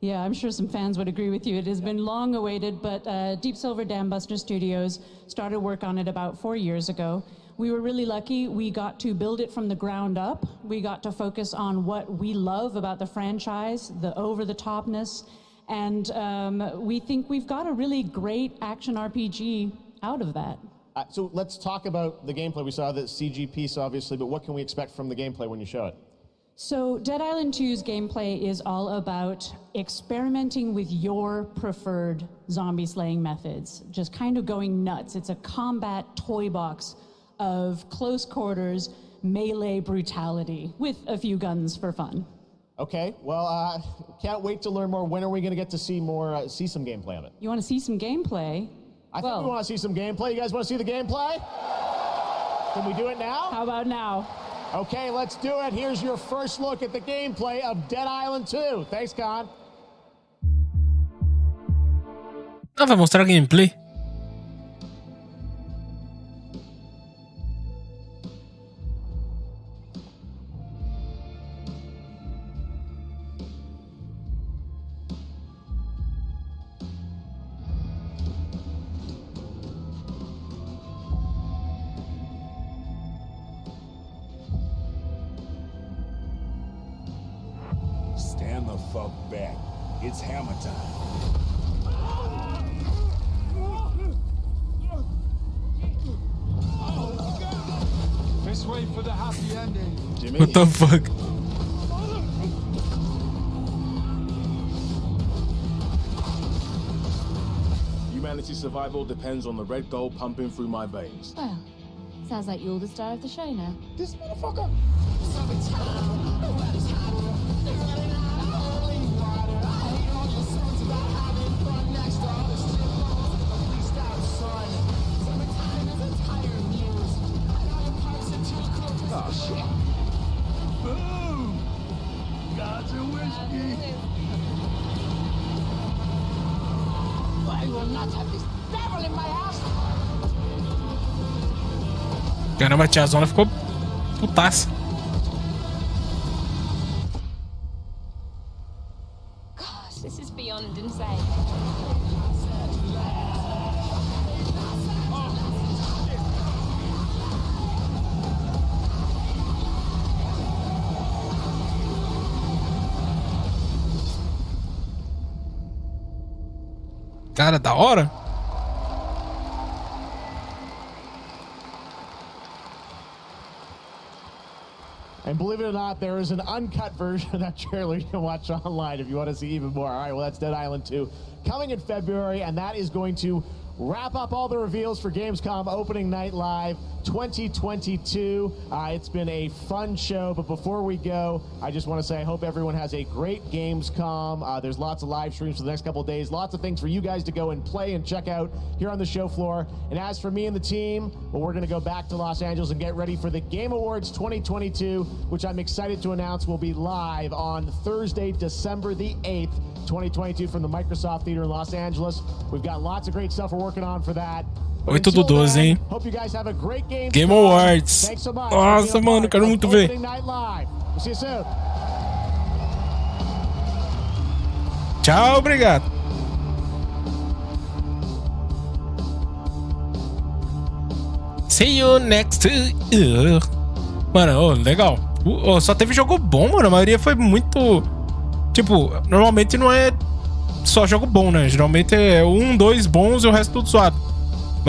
Yeah, I'm sure some fans would agree with you. It has been long awaited, but Deep Silver Dambuster Studios started work on it about 4 years ago. we were really lucky. We got to build it from the ground up. We got to focus on what we love about the franchise, the over-the-topness, and we think we've got a really great action RPG out of that. So let's talk about the gameplay. We saw the CG piece, obviously, but what can we expect from the gameplay when you show it? So Dead Island 2's gameplay is all about experimenting with your preferred zombie slaying methods, just kind of going nuts. It's a combat toy box of close quarters melee brutality with a few guns for fun. Okay, well, can't wait to learn more. When are we going to get to see more, see some gameplay of it? You want to see some gameplay? I think we want to see some gameplay. You guys want to see the gameplay? Can we do it now? How about now? Okay, let's do it. Here's your first look at the gameplay of Dead Island 2. Thanks, Con. Ah, vai mostrar gameplay. Stand the fuck back. It's hammer time. Let's wait for the happy ending. Jimmy. What the fuck? Humanity's survival depends on the red gold pumping through my veins. Well, sounds like you're the star of the show now. This motherfucker. Oh shit. Boom! Got your whiskey. I will not have this devil in my house. Caramba, a tiazona ficou putaça. Gosh, this is beyond insane. Cara, da hora. And believe it or not, there is an uncut version of that trailer you can watch online if you want to see even more. All right, well, that's Dead Island 2 coming in February, and that is going to wrap up all the reveals for Gamescom Opening Night Live 2022. It's been a fun show, but before we go, I just want to say I hope everyone has a great Gamescom. There's lots of live streams for the next couple of days, lots of things for you guys to go and play and check out here on the show floor. And as for me and the team, well, we're going to go back to Los Angeles and get ready for the Game Awards 2022, which I'm excited to announce will be live on Thursday, December the 8th, 2022 from the Microsoft Theater in Los Angeles. We've got lots of great stuff we're working on for that. 8/12, hein? Hope you guys have a great game. Game Awards. Thanks so much. Nossa, mano, quero muito ver. Opening Night Live. We'll see you soon. Tchau, obrigado. See you next. Mano, oh, legal. Só teve jogo bom, mano. A maioria foi muito. Tipo, normalmente não é só jogo bom, né? Geralmente é 1, 2 bons e o resto tudo zoado.